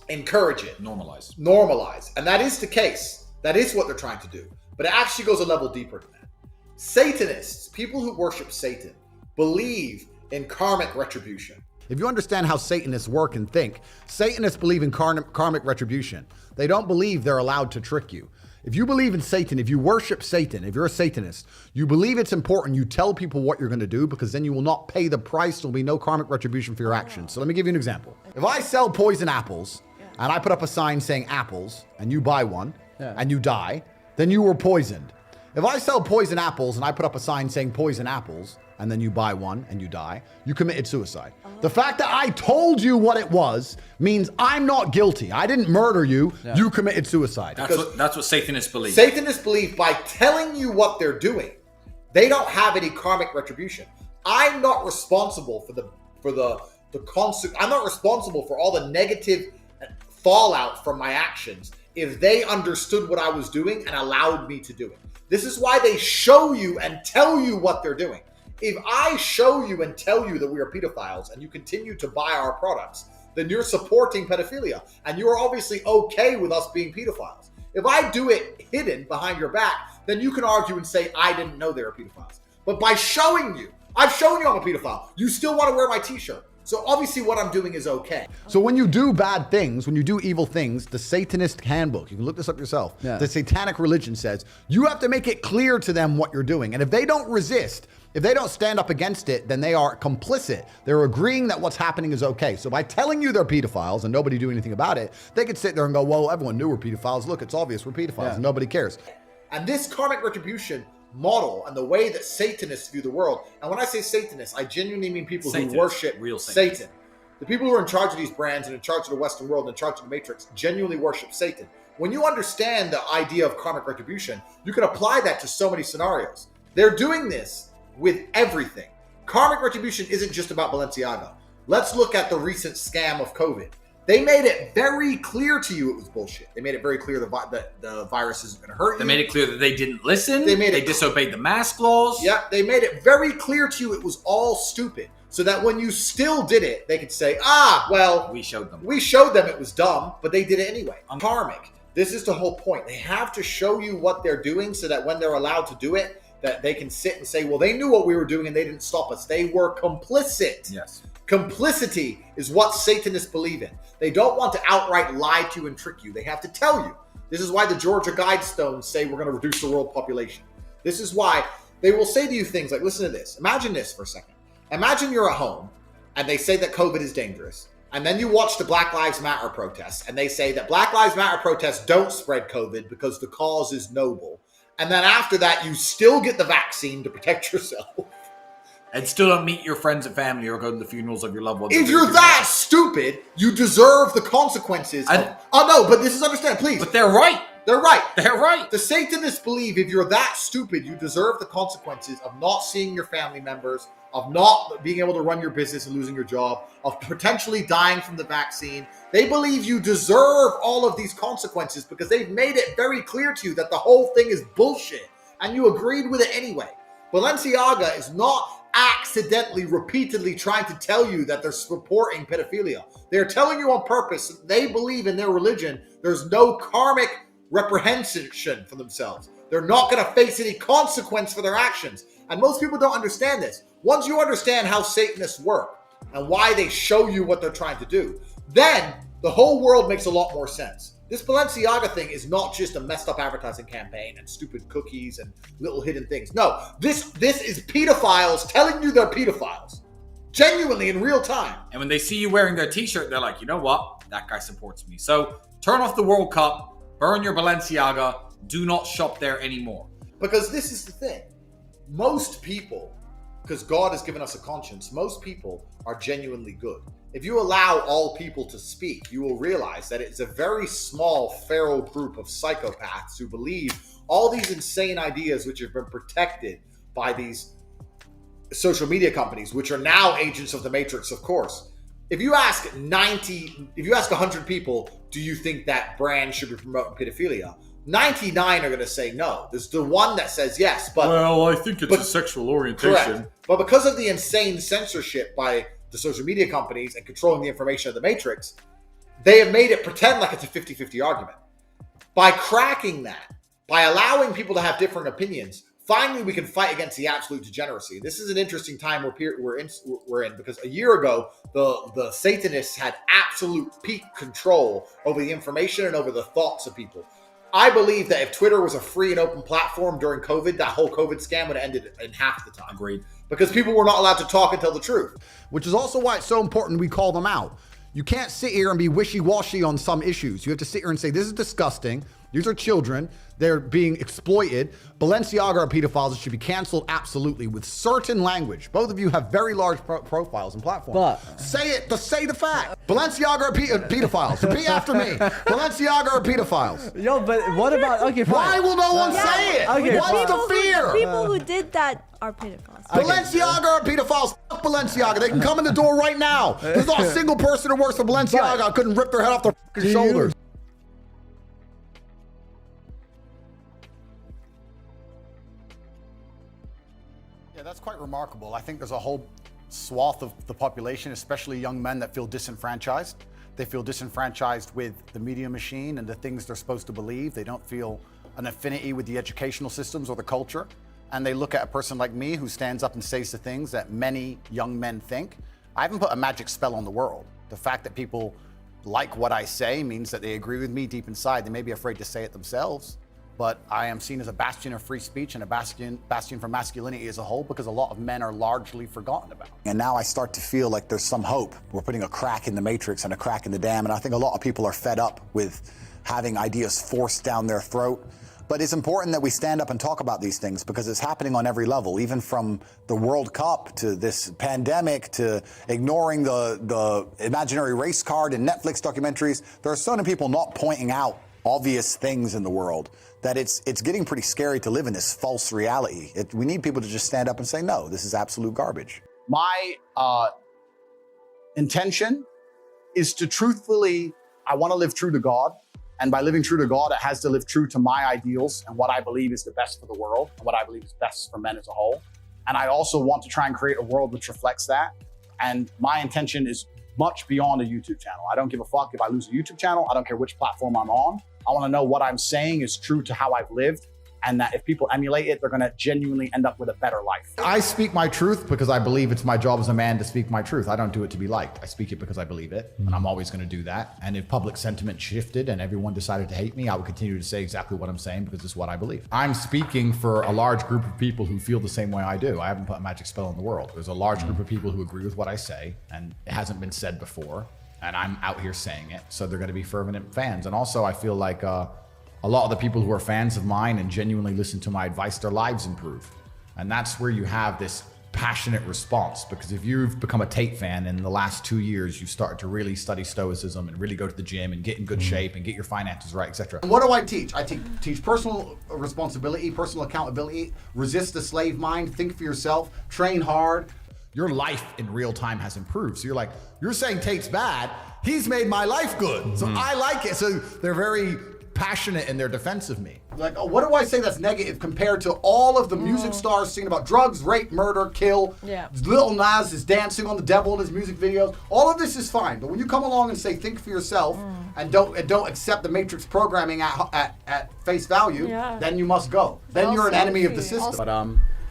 encourage it. Normalize. And that is the case. That is what they're trying to do. But it actually goes a level deeper than that. Satanists, people who worship Satan, believe in karmic retribution. If you understand how Satanists work and think, Satanists believe in karmic retribution. They don't believe they're allowed to trick you. If you believe in Satan, if you worship Satan, if you're a Satanist, you believe it's important you tell people what you're going to do, because then you will not pay the price. There'll be no karmic retribution for your actions. So let me give you an example. If I sell poison apples and I put up a sign saying apples and you buy one and you die, then you were poisoned. If I sell poison apples and I put up a sign saying poison apples and then you buy one and you die, you committed suicide. The fact that I told you what it was means I'm not guilty. I didn't murder you. You committed suicide. That's what Satanists believe. Satanists believe by telling you what they're doing, they don't have any karmic retribution. I'm not responsible for the concept. I'm not responsible for all the negative fallout from my actions if they understood what I was doing and allowed me to do it. This is why they show you and tell you what they're doing. If I show you and tell you that we are pedophiles and you continue to buy our products, then you're supporting pedophilia, and you're obviously okay with us being pedophiles. If I do it hidden behind your back, then you can argue and say, I didn't know they were pedophiles. But by showing you, I've shown you I'm a pedophile, you still want to wear my t-shirt. So obviously what I'm doing is okay. So when you do bad things, when you do evil things, the Satanist handbook, you can look this up yourself, the satanic religion says, you have to make it clear to them what you're doing. And if they don't resist, if they don't stand up against it, then they are complicit. They're agreeing that what's happening is okay. So by telling you they're pedophiles and nobody do anything about it, they could sit there and go, well, everyone knew we're pedophiles. Look, it's obvious we're pedophiles and nobody cares. And this karmic retribution model and the way that Satanists view the world, and when I say Satanists, I genuinely mean people who worship real Satan. The people who are in charge of these brands and in charge of the Western world and in charge of the Matrix genuinely worship Satan. When you understand the idea of karmic retribution, you can apply that to so many scenarios. They're doing this with everything. Karmic retribution isn't just about Balenciaga. Let's look at the recent scam of COVID. They made it very clear to you it was bullshit. They made it very clear that the virus isn't going to hurt you. They made it clear that they didn't listen. They disobeyed the mask laws. Yep, they made it very clear to you it was all stupid. So that when you still did it, they could say, well, we showed them. We showed them it was dumb, but they did it anyway. Karmic. This is the whole point. They have to show you what they're doing so that when they're allowed to do it, that they can sit and say, well, they knew what we were doing and they didn't stop us. They were complicit. Yes. Complicity is what Satanists believe in. They don't want to outright lie to you and trick you. They have to tell you. This is why the Georgia Guidestones say we're going to reduce the world population. This is why they will say to you things like, listen to this. Imagine this for a second. Imagine you're at home and they say that COVID is dangerous. And then you watch the Black Lives Matter protests and they say that Black Lives Matter protests don't spread COVID because the cause is noble. And then after that, you still get the vaccine to protect yourself. And still don't meet your friends and family or go to the funerals of your loved ones. If you're that stupid, you deserve the consequences. No, but this is understand, please. But they're right. They're right. They're right. The Satanists believe if you're that stupid, you deserve the consequences of not seeing your family members, of not being able to run your business and losing your job, of potentially dying from the vaccine. They believe you deserve all of these consequences because they've made it very clear to you that the whole thing is bullshit, and you agreed with it anyway. Balenciaga is not accidentally, repeatedly trying to tell you that they're supporting pedophilia. They're telling you on purpose. They believe in their religion there's no karmic reprehension for themselves. They're not going to face any consequence for their actions. And most people don't understand this. Once you understand how Satanists work and why they show you what they're trying to do, then the whole world makes a lot more sense. This Balenciaga thing is not just a messed up advertising campaign and stupid cookies and little hidden things. No, this is pedophiles telling you they're pedophiles. Genuinely in real time. And when they see you wearing their t-shirt, they're like, you know what? That guy supports me. So turn off the World Cup, burn your Balenciaga, do not shop there anymore. Because this is the thing. Most people, because God has given us a conscience, most people are genuinely good. If you allow all people to speak, you will realize that it's a very small, feral group of psychopaths who believe all these insane ideas which have been protected by these social media companies, which are now agents of the Matrix, of course. If you ask 100 people, do you think that brand should be promoting pedophilia? 99 are going to say no. There's the one that says yes, but... Well, I think it's a sexual orientation. Correct. But because of the insane censorship by the social media companies and controlling the information of the Matrix, they have made it pretend like it's a 50-50 argument. By cracking that, by allowing people to have different opinions, finally we can fight against the absolute degeneracy. This is an interesting time we're in because a year ago, the Satanists had absolute peak control over the information and over the thoughts of people. I believe that if Twitter was a free and open platform during COVID, that whole COVID scam would have ended in half the time. Agreed. Because people were not allowed to talk and tell the truth. Which is also why it's so important we call them out. You can't sit here and be wishy-washy on some issues. You have to sit here and say, this is disgusting. These are children. They're being exploited. Balenciaga are pedophiles. It should be canceled absolutely with certain language. Both of you have very large profiles and platforms. But say it. Say the fact. Balenciaga are pedophiles. Repeat after me. Balenciaga are pedophiles. Yo, but what about... Okay, fine. Why will no one say it? Okay, what's the fear? People who did that are pedophiles. Balenciaga are pedophiles. Fuck Balenciaga. They can come in the door right now. There's not a single person who works for Balenciaga I couldn't rip their head off their fucking shoulders. Yeah, that's quite remarkable. I think there's a whole swath of the population, especially young men, that feel disenfranchised. They feel disenfranchised with the media machine and the things they're supposed to believe. They don't feel an affinity with the educational systems or the culture. And they look at a person like me who stands up and says the things that many young men think. I haven't put a magic spell on the world. The fact that people like what I say means that they agree with me deep inside. They may be afraid to say it themselves, but I am seen as a bastion of free speech and a bastion for masculinity as a whole, because a lot of men are largely forgotten about. And now I start to feel like there's some hope. We're putting a crack in the matrix and a crack in the dam, and I think a lot of people are fed up with having ideas forced down their throat. But it's important that we stand up and talk about these things because it's happening on every level, even from the World Cup to this pandemic to ignoring the imaginary race card in Netflix documentaries. There are so many people not pointing out obvious things in the world that it's getting pretty scary to live in this false reality. We need people to just stand up and say, no, this is absolute garbage. My intention is to truthfully, I want to live true to God. And by living true to God, it has to live true to my ideals and what I believe is the best for the world and what I believe is best for men as a whole. And I also want to try and create a world which reflects that. And my intention is much beyond a YouTube channel. I don't give a fuck if I lose a YouTube channel. I don't care which platform I'm on. I want to know what I'm saying is true to how I've lived, and that if people emulate it, they're going to genuinely end up with a better life. I speak my truth because I believe it's my job as a man to speak my truth. I don't do it to be liked. I speak it because I believe it, and I'm always going to do that. And if public sentiment shifted and everyone decided to hate me, I would continue to say exactly what I'm saying because it's what I believe. I'm speaking for a large group of people who feel the same way I do. I haven't put a magic spell on the world. There's a large group of people who agree with what I say, and it hasn't been said before, and I'm out here saying it, so they're going to be fervent fans. And also, I feel like a lot of the people who are fans of mine and genuinely listen to my advice, their lives improve. And that's where you have this passionate response, because if you've become a Tate fan in the last 2 years, you've started to really study stoicism and really go to the gym and get in good shape and get your finances right, etc. What do I teach? I teach personal responsibility, personal accountability, resist the slave mind, think for yourself, train hard. Your life in real time has improved. So you're like, you're saying Tate's bad, he's made my life good. So I like it. So they're very passionate in their defense of me. Like, oh, what do I say that's negative compared to all of the music stars singing about drugs, rape, murder, kill? Yeah. Lil Nas is dancing on the devil in his music videos. All of this is fine, but when you come along and say think for yourself and don't accept the Matrix programming at face value, then you must go. Then you're an enemy of the system. But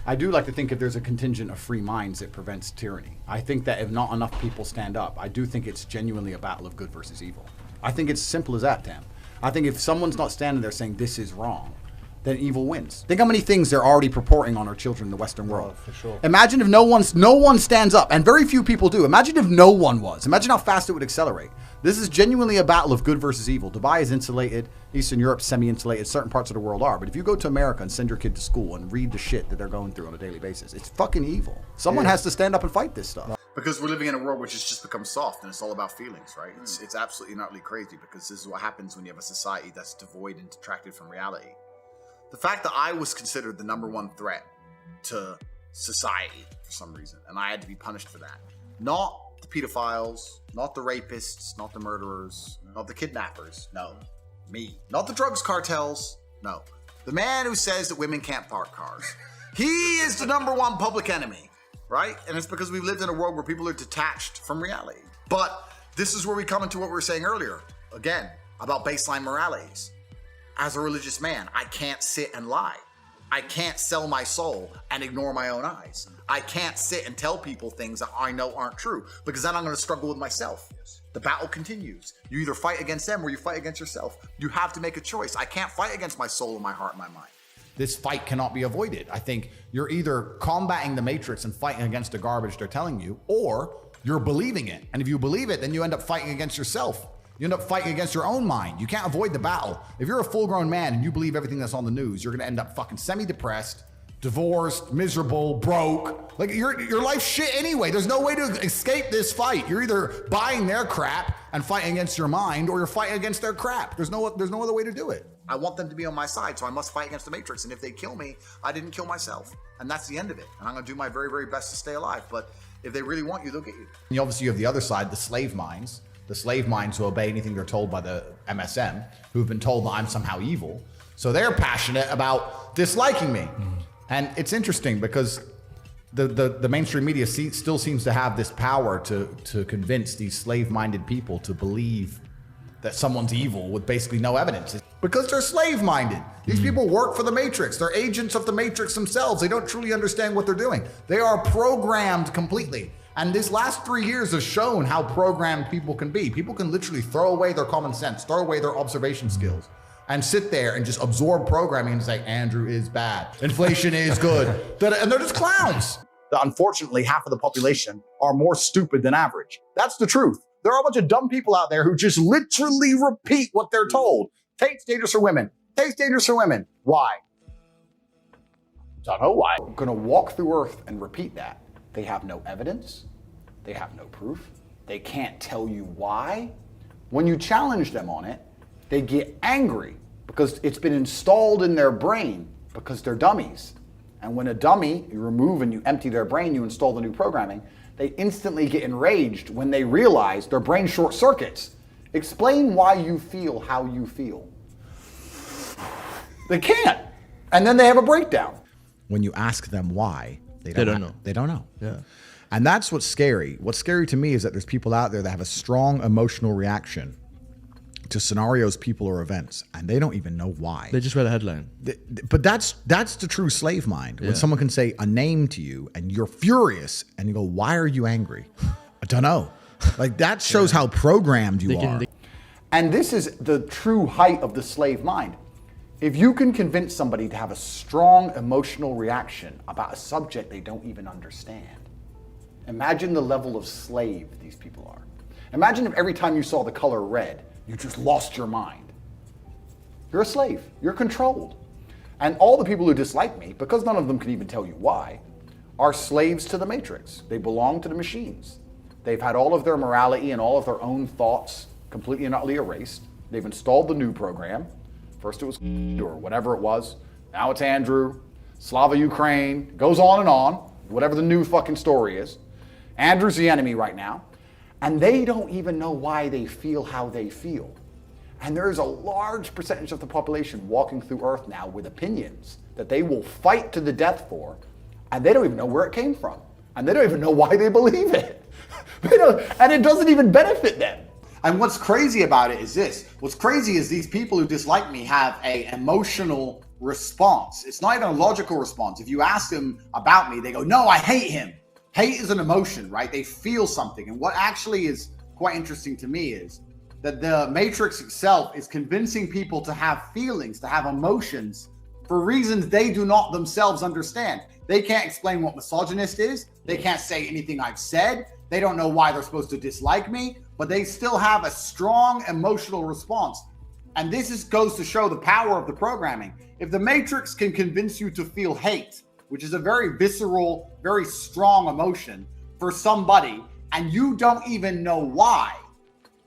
I do like to think if there's a contingent of free minds, it prevents tyranny. I think that if not enough people stand up, I do think it's genuinely a battle of good versus evil. I think it's simple as that, Tam. I think if someone's not standing there saying this is wrong, then evil wins. Think how many things they're already purporting on our children in the Western world. For sure. Imagine if no one stands up, and very few people do. Imagine if no one was. Imagine how fast it would accelerate. This is genuinely a battle of good versus evil. Dubai is insulated. Eastern Europe's semi-insulated. Certain parts of the world are. But if you go to America and send your kid to school and read the shit that they're going through on a daily basis, it's fucking evil. Someone has to stand up and fight this stuff. Because we're living in a world which has just become soft and it's all about feelings, right? It's absolutely utterly crazy because this is what happens when you have a society that's devoid and detracted from reality. The fact that I was considered the #1 threat to society for some reason, and I had to be punished for that. Not the pedophiles, not the rapists, not the murderers, not the kidnappers, no. Me. Not the drugs cartels, no. The man who says that women can't park cars. He is the #1 public enemy. Right? And it's because we've lived in a world where people are detached from reality. But this is where we come into what we were saying earlier, again, about baseline moralities. As a religious man, I can't sit and lie. I can't sell my soul and ignore my own eyes. I can't sit and tell people things that I know aren't true, because then I'm going to struggle with myself. The battle continues. You either fight against them or you fight against yourself. You have to make a choice. I can't fight against my soul and my heart and my mind. This fight cannot be avoided. I think you're either combating the Matrix and fighting against the garbage they're telling you, or you're believing it. And if you believe it, then you end up fighting against yourself. You end up fighting against your own mind. You can't avoid the battle. If you're a full-grown man and you believe everything that's on the news, you're gonna end up fucking semi-depressed, divorced, miserable, broke. Like your life's shit anyway. There's no way to escape this fight. You're either buying their crap and fighting against your mind, or you're fighting against their crap. There's no other way to do it. I want them to be on my side, so I must fight against the Matrix. And if they kill me, I didn't kill myself. And that's the end of it. And I'm going to do my very, very best to stay alive. But if they really want you, they'll get you. And obviously, you have the other side, the slave minds. The slave minds who obey anything they're told by the MSM, who've been told that I'm somehow evil. So they're passionate about disliking me. And it's interesting because the mainstream media still seems to have this power to convince these slave-minded people to believe that someone's evil with basically no evidence. Because they're slave-minded. These people work for the Matrix. They're agents of the Matrix themselves. They don't truly understand what they're doing. They are programmed completely. And these last 3 years have shown how programmed people can be. People can literally throw away their common sense, throw away their observation skills, and sit there and just absorb programming and say, Andrew is bad, inflation is good. And they're just clowns. Unfortunately, half of the population are more stupid than average. That's the truth. There are a bunch of dumb people out there who just literally repeat what they're told. Tate's dangerous for women. Tate's dangerous for women. Why? Don't know why. I'm gonna walk through Earth and repeat that. They have no evidence. They have no proof. They can't tell you why. When you challenge them on it, they get angry because it's been installed in their brain because they're dummies. And when a dummy, you remove and you empty their brain, you install the new programming, they instantly get enraged when they realize their brain short circuits. Explain why you feel how you feel. They can't. And then they have a breakdown. When you ask them why, they don't know. They don't know. Yeah. And that's what's scary. What's scary to me is that there's people out there that have a strong emotional reaction to scenarios, people, or events, and they don't even know why. They just read a headline. But that's the true slave mind. When Yeah. someone can say a name to you and you're furious and you go, why are you angry? I don't know. Like that shows how programmed you are. And this is the true height of the slave mind. If you can convince somebody to have a strong emotional reaction about a subject they don't even understand, imagine the level of slave these people are. Imagine if every time you saw the color red, you just lost your mind. You're a slave. You're controlled. And all the people who dislike me, because none of them can even tell you why, are slaves to the matrix. They belong to the machines. They've had all of their morality and all of their own thoughts completely and utterly erased. They've installed the new program. First it was or whatever it was. Now it's Andrew, Slava Ukraine, goes on and on, whatever the new fucking story is. Andrew's the enemy right now. And they don't even know why they feel how they feel. And there's a large percentage of the population walking through Earth now with opinions that they will fight to the death for, and they don't even know where it came from. And they don't even know why they believe it. And it doesn't even benefit them. And what's crazy about it is this. What's crazy is these people who dislike me have an emotional response. It's not even a logical response. If you ask them about me, they go, no, I hate him. Hate is an emotion, right? They feel something. And what actually is quite interesting to me is that the Matrix itself is convincing people to have feelings, to have emotions for reasons they do not themselves understand. They can't explain what misogynist is. They can't say anything I've said. They don't know why they're supposed to dislike me, but they still have a strong emotional response. And this goes to show the power of the programming. If the Matrix can convince you to feel hate, which is a very visceral, very strong emotion for somebody, and you don't even know why,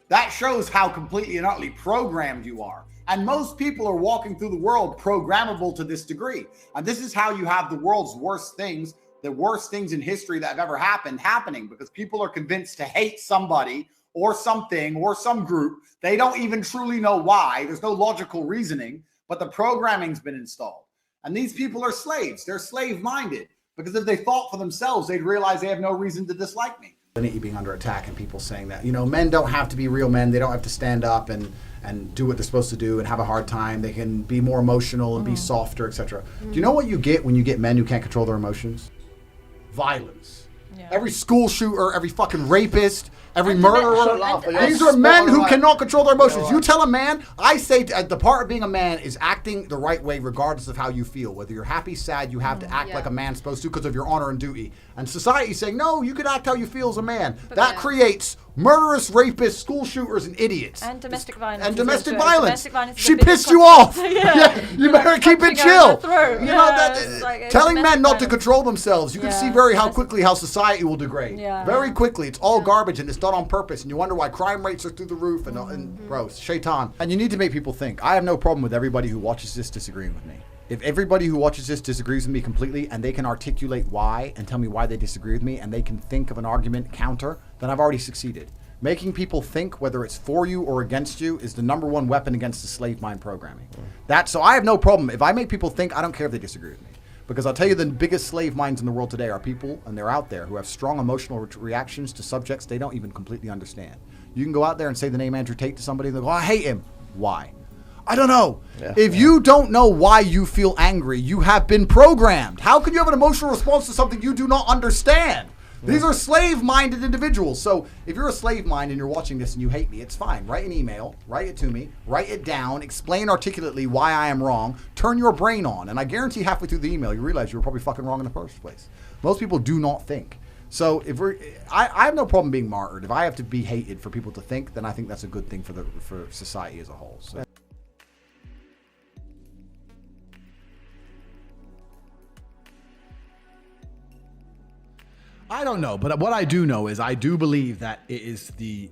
that shows how completely and utterly programmed you are. And most people are walking through the world programmable to this degree. And this is how you have the world's worst things, the worst things in history that have ever happened happening, because people are convinced to hate somebody or something or some group. They don't even truly know why. There's no logical reasoning, but the programming's been installed. And these people are slaves. They're slave-minded, because if they thought for themselves, they'd realize they have no reason to dislike me. Being under attack and people saying that, men don't have to be real men. They don't have to stand up and do what they're supposed to do and have a hard time. They can be more emotional and be softer, etc. Do you know what you get when you get men who can't control their emotions? Violence. Yeah. Every school shooter, every fucking rapist, every murderer. These are men who cannot control their emotions. You tell a man, I say the part of being a man is acting the right way regardless of how you feel. Whether you're happy, sad, you have to act like a man's supposed to because of your honor and duty. And society's saying, no, you can act how you feel as a man. But that creates murderous, rapists, school shooters, and idiots. And domestic violence. And domestic violence. She pissed pissed you off. You better keep it chill. Telling men not to control themselves, you can see quickly how society will degrade. Very quickly. It's all garbage and it's done on purpose. And you wonder why crime rates are through the roof. And bro, shaitan. And you need to make people think. I have no problem with everybody who watches this disagreeing with me. If everybody who watches this disagrees with me completely and they can articulate why and tell me why they disagree with me and they can think of an argument counter, then I've already succeeded. Making people think, whether it's for you or against you, is the #1 weapon against the slave mind programming. So I have no problem. If I make people think, I don't care if they disagree with me. Because I'll tell you, the biggest slave minds in the world today are people, and they're out there, who have strong emotional reactions to subjects they don't even completely understand. You can go out there and say the name Andrew Tate to somebody and they'll go, I hate him. Why? I don't know. If you don't know why you feel angry, you have been programmed. How can you have an emotional response to something you do not understand? These are slave-minded individuals. So if you're a slave mind and you're watching this and you hate me, it's fine. Write an email, write it to me, write it down, explain articulately why I am wrong, turn your brain on, and I guarantee halfway through the email you realize you were probably fucking wrong in the first place. Most people do not think. So I have no problem being martyred. If I have to be hated for people to think, then I think that's a good thing for society as a whole. So. I don't know, but what I do know is I do believe that it is the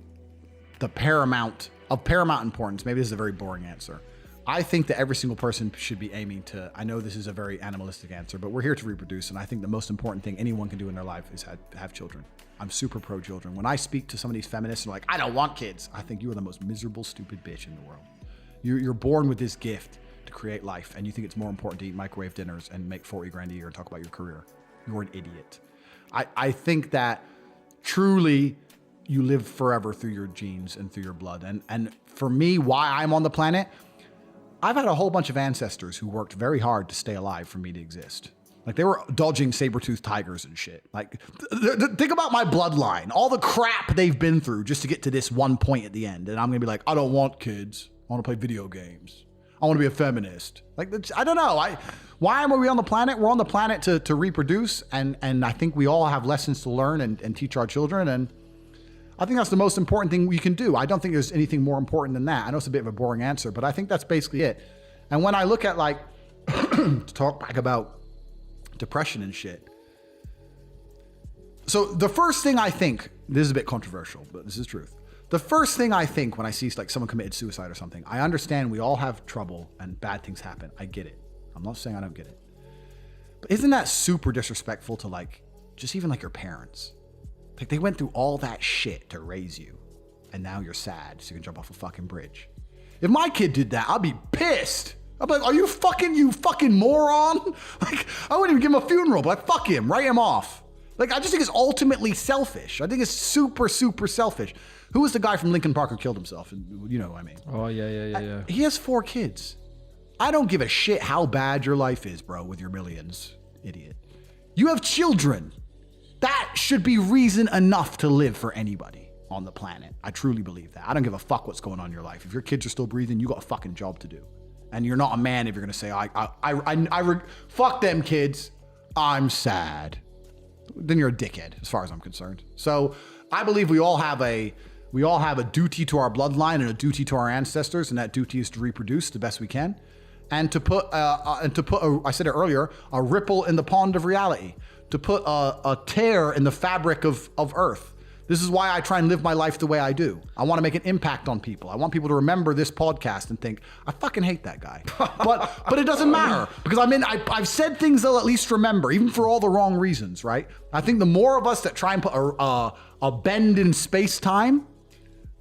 paramount importance. Maybe this is a very boring answer. I think that every single person should be aiming to, I know this is a very animalistic answer, but we're here to reproduce. And I think the most important thing anyone can do in their life is have children. I'm super pro children. When I speak to some of these feminists and like, I don't want kids, I think you are the most miserable, stupid bitch in the world. You're born with this gift to create life, and you think it's more important to eat microwave dinners and make 40 grand a year and talk about your career. You're an idiot. I think that truly you live forever through your genes and through your blood. And for me, why I'm on the planet, I've had a whole bunch of ancestors who worked very hard to stay alive for me to exist. Like they were dodging saber-toothed tigers and shit. Like think about my bloodline, all the crap they've been through just to get to this one point at the end. And I'm gonna be like, I don't want kids. I want to play video games. I want to be a feminist. Like, I don't know. Why are we on the planet? We're on the planet to reproduce. And I think we all have lessons to learn and teach our children. And I think that's the most important thing we can do. I don't think there's anything more important than that. I know it's a bit of a boring answer, but I think that's basically it. And when I look at like, to talk back about depression and shit. So the first thing I think, this is a bit controversial, but this is truth. The first thing I think when I see like someone committed suicide or something, I understand we all have trouble and bad things happen. I get it. I'm not saying I don't get it. But isn't that super disrespectful to like, just even like your parents? Like they went through all that shit to raise you, and now you're sad so you can jump off a fucking bridge. If my kid did that, I'd be pissed. I'd be like, are you fucking moron? Like, I wouldn't even give him a funeral, but like, fuck him, write him off. Like, I just think it's ultimately selfish. I think it's super, super selfish. Who was the guy from Linkin Park who killed himself? You know what I mean. Oh, yeah. He has 4 kids. I don't give a shit how bad your life is, bro, with your millions, idiot. You have children. That should be reason enough to live for anybody on the planet. I truly believe that. I don't give a fuck what's going on in your life. If your kids are still breathing, you got a fucking job to do. And you're not a man if you're gonna say, fuck them kids, I'm sad. Then you're a dickhead, as far as I'm concerned. So I believe we all have a duty to our bloodline and a duty to our ancestors, and that duty is to reproduce the best we can, and to put I said it earlier, a ripple in the pond of reality, to put a tear in the fabric of Earth. This is why I try and live my life the way I do. I want to make an impact on people. I want people to remember this podcast and think, I fucking hate that guy. But it doesn't matter, because I've said things they'll at least remember, even for all the wrong reasons, right? I think the more of us that try and put a bend in space-time,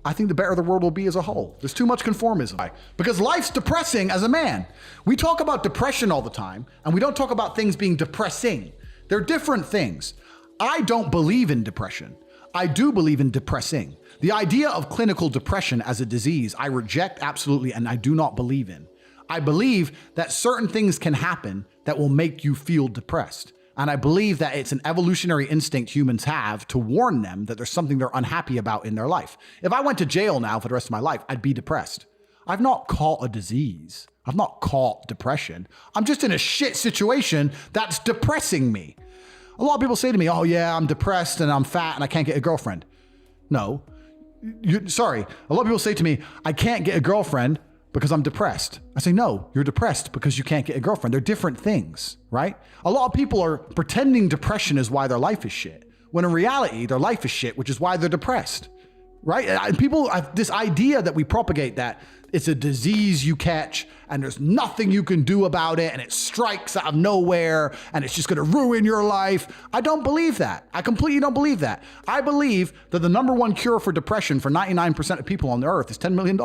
I think the better the world will be as a whole. There's too much conformism. Because life's depressing as a man. We talk about depression all the time, and we don't talk about things being depressing. They're different things. I don't believe in depression. I do believe in depressing. The idea of clinical depression as a disease, I reject absolutely, and I do not believe in. I believe that certain things can happen that will make you feel depressed. And I believe that it's an evolutionary instinct humans have to warn them that there's something they're unhappy about in their life. If I went to jail now for the rest of my life, I'd be depressed. I've not caught a disease. I've not caught depression. I'm just in a shit situation that's depressing me. A lot of people say to me, oh yeah, I'm depressed and I'm fat and I can't get a girlfriend. No, sorry. A lot of people say to me, I can't get a girlfriend because I'm depressed. I say, no, you're depressed because you can't get a girlfriend. They're different things, right? A lot of people are pretending depression is why their life is shit, when in reality, their life is shit, which is why they're depressed, right? People have this idea that we propagate that it's a disease you catch and there's nothing you can do about it and it strikes out of nowhere and it's just gonna ruin your life. I don't believe that. I completely don't believe that. I believe that the number one cure for depression for 99% of people on the earth is $10 million.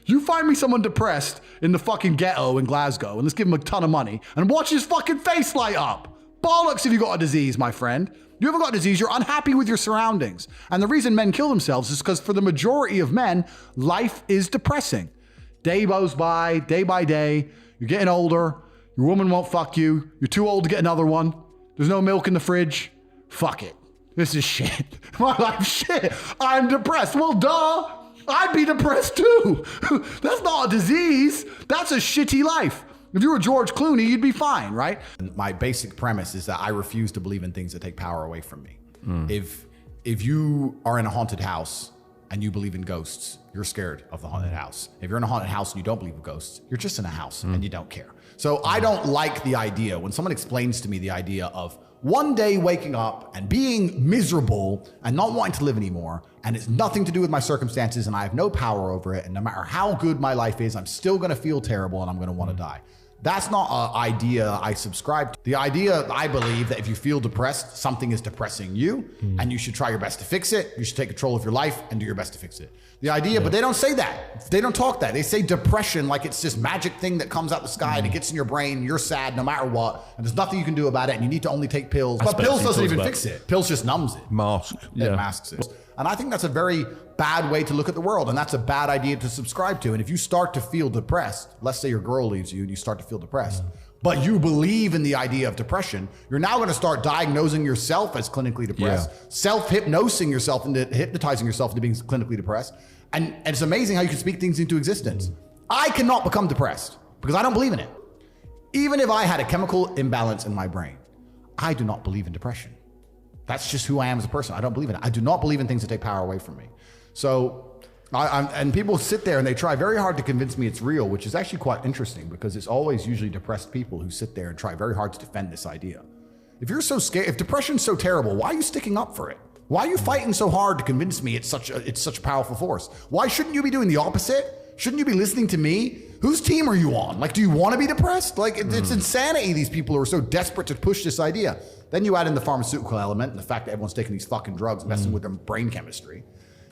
You find me someone depressed in the fucking ghetto in Glasgow and let's give him a ton of money and watch his fucking face light up. Bollocks if you got a disease, my friend. You haven't got a disease, you're unhappy with your surroundings. And the reason men kill themselves is because for the majority of men, life is depressing. Day goes by day, you're getting older, your woman won't fuck you, you're too old to get another one, there's no milk in the fridge, fuck it. This is shit. My life's shit. I'm depressed. Well, duh. I'd be depressed too. That's not a disease. That's a shitty life. If you were George Clooney, you'd be fine, right? My basic premise is that I refuse to believe in things that take power away from me. If you are in a haunted house and you believe in ghosts, you're scared of the haunted house. If you're in a haunted house and you don't believe in ghosts, you're just in a house and you don't care. So I don't like the idea when someone explains to me the idea of one day waking up and being miserable and not wanting to live anymore, and it's nothing to do with my circumstances and I have no power over it, and no matter how good my life is, I'm still gonna feel terrible and I'm gonna wanna die. That's not an idea I subscribe to. The idea, I believe, that if you feel depressed, something is depressing you, and you should try your best to fix it. You should take control of your life and do your best to fix it. The idea, but they don't say that. They don't talk that. They say depression like it's this magic thing that comes out the sky and it gets in your brain, you're sad no matter what, and there's nothing you can do about it, and you need to only take pills. But pills doesn't even fix it. Pills just numbs it. Mask. It masks it. And I think that's a very bad way to look at the world, and that's a bad idea to subscribe to. And if you start to feel depressed, let's say your girl leaves you and you start to feel depressed, but you believe in the idea of depression, you're now going to start diagnosing yourself as clinically depressed, self-hypnosing yourself into hypnotizing yourself into being clinically depressed. And it's amazing how you can speak things into existence. I cannot become depressed because I don't believe in it. Even if I had a chemical imbalance in my brain, I do not believe in depression. That's just who I am as a person. I don't believe in it. I do not believe in things that take power away from me. So, and people sit there and they try very hard to convince me it's real, which is actually quite interesting because it's always usually depressed people who sit there and try very hard to defend this idea. If you're so scared, if depression's so terrible, why are you sticking up for it? Why are you fighting so hard to convince me it's such a powerful force? Why shouldn't you be doing the opposite? Shouldn't you be listening to me? Whose team are you on? Like, do you want to be depressed? Like, it's insanity, these people who are so desperate to push this idea. Then you add in the pharmaceutical element and the fact that everyone's taking these fucking drugs, messing with their brain chemistry.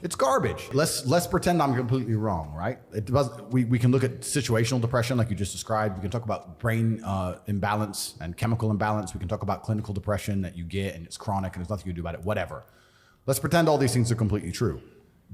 It's garbage. Let's pretend I'm completely wrong, right? We can look at situational depression like you just described. We can talk about brain imbalance and chemical imbalance. We can talk about clinical depression that you get and it's chronic and there's nothing you can do about it, whatever. Let's pretend all these things are completely true.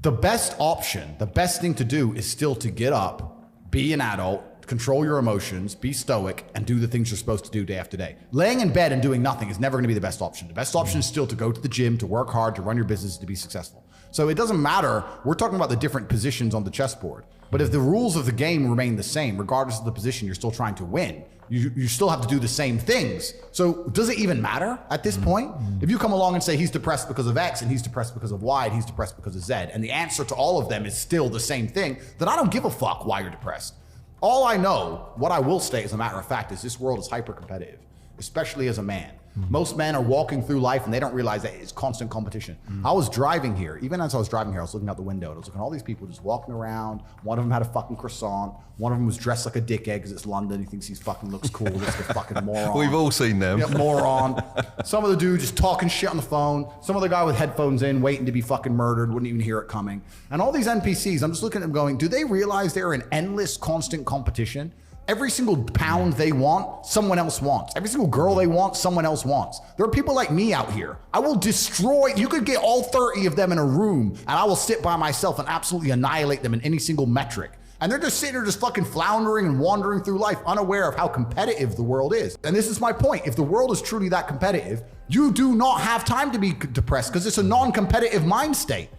The best option, the best thing to do is still to get up, be an adult, control your emotions, be stoic, and do the things you're supposed to do day after day. Laying in bed and doing nothing is never going to be the best option. The best option is still to go to the gym, to work hard, to run your business, to be successful. So it doesn't matter. We're talking about the different positions on the chessboard. But if the rules of the game remain the same, regardless of the position you're still trying to win, you still have to do the same things. So does it even matter at this point? If you come along and say he's depressed because of X and he's depressed because of Y and he's depressed because of Z, and the answer to all of them is still the same thing, then I don't give a fuck why you're depressed. All I know, what I will state as a matter of fact, is this world is hyper competitive, especially as a man. Most men are walking through life and they don't realize that it's constant competition. I was driving here. Even as I was driving here, I was looking out the window and I was looking at all these people just walking around. One of them had a fucking croissant. One of them was dressed like a dickhead because it's London. He thinks he fucking looks cool. Looks like a fucking moron. We've all seen them. Yeah, moron. Some of the dude just talking shit on the phone. Some other guy with headphones in, waiting to be fucking murdered, wouldn't even hear it coming. And all these NPCs, I'm just looking at them going, do they realize they're in endless, constant competition? Every single pound they want, someone else wants. Every single girl they want, someone else wants. There are people like me out here. I will destroy, you could get all 30 of them in a room and I will sit by myself and absolutely annihilate them in any single metric. And they're just sitting there just fucking floundering and wandering through life unaware of how competitive the world is. And this is my point. If the world is truly that competitive, you do not have time to be depressed because it's a non-competitive mind state.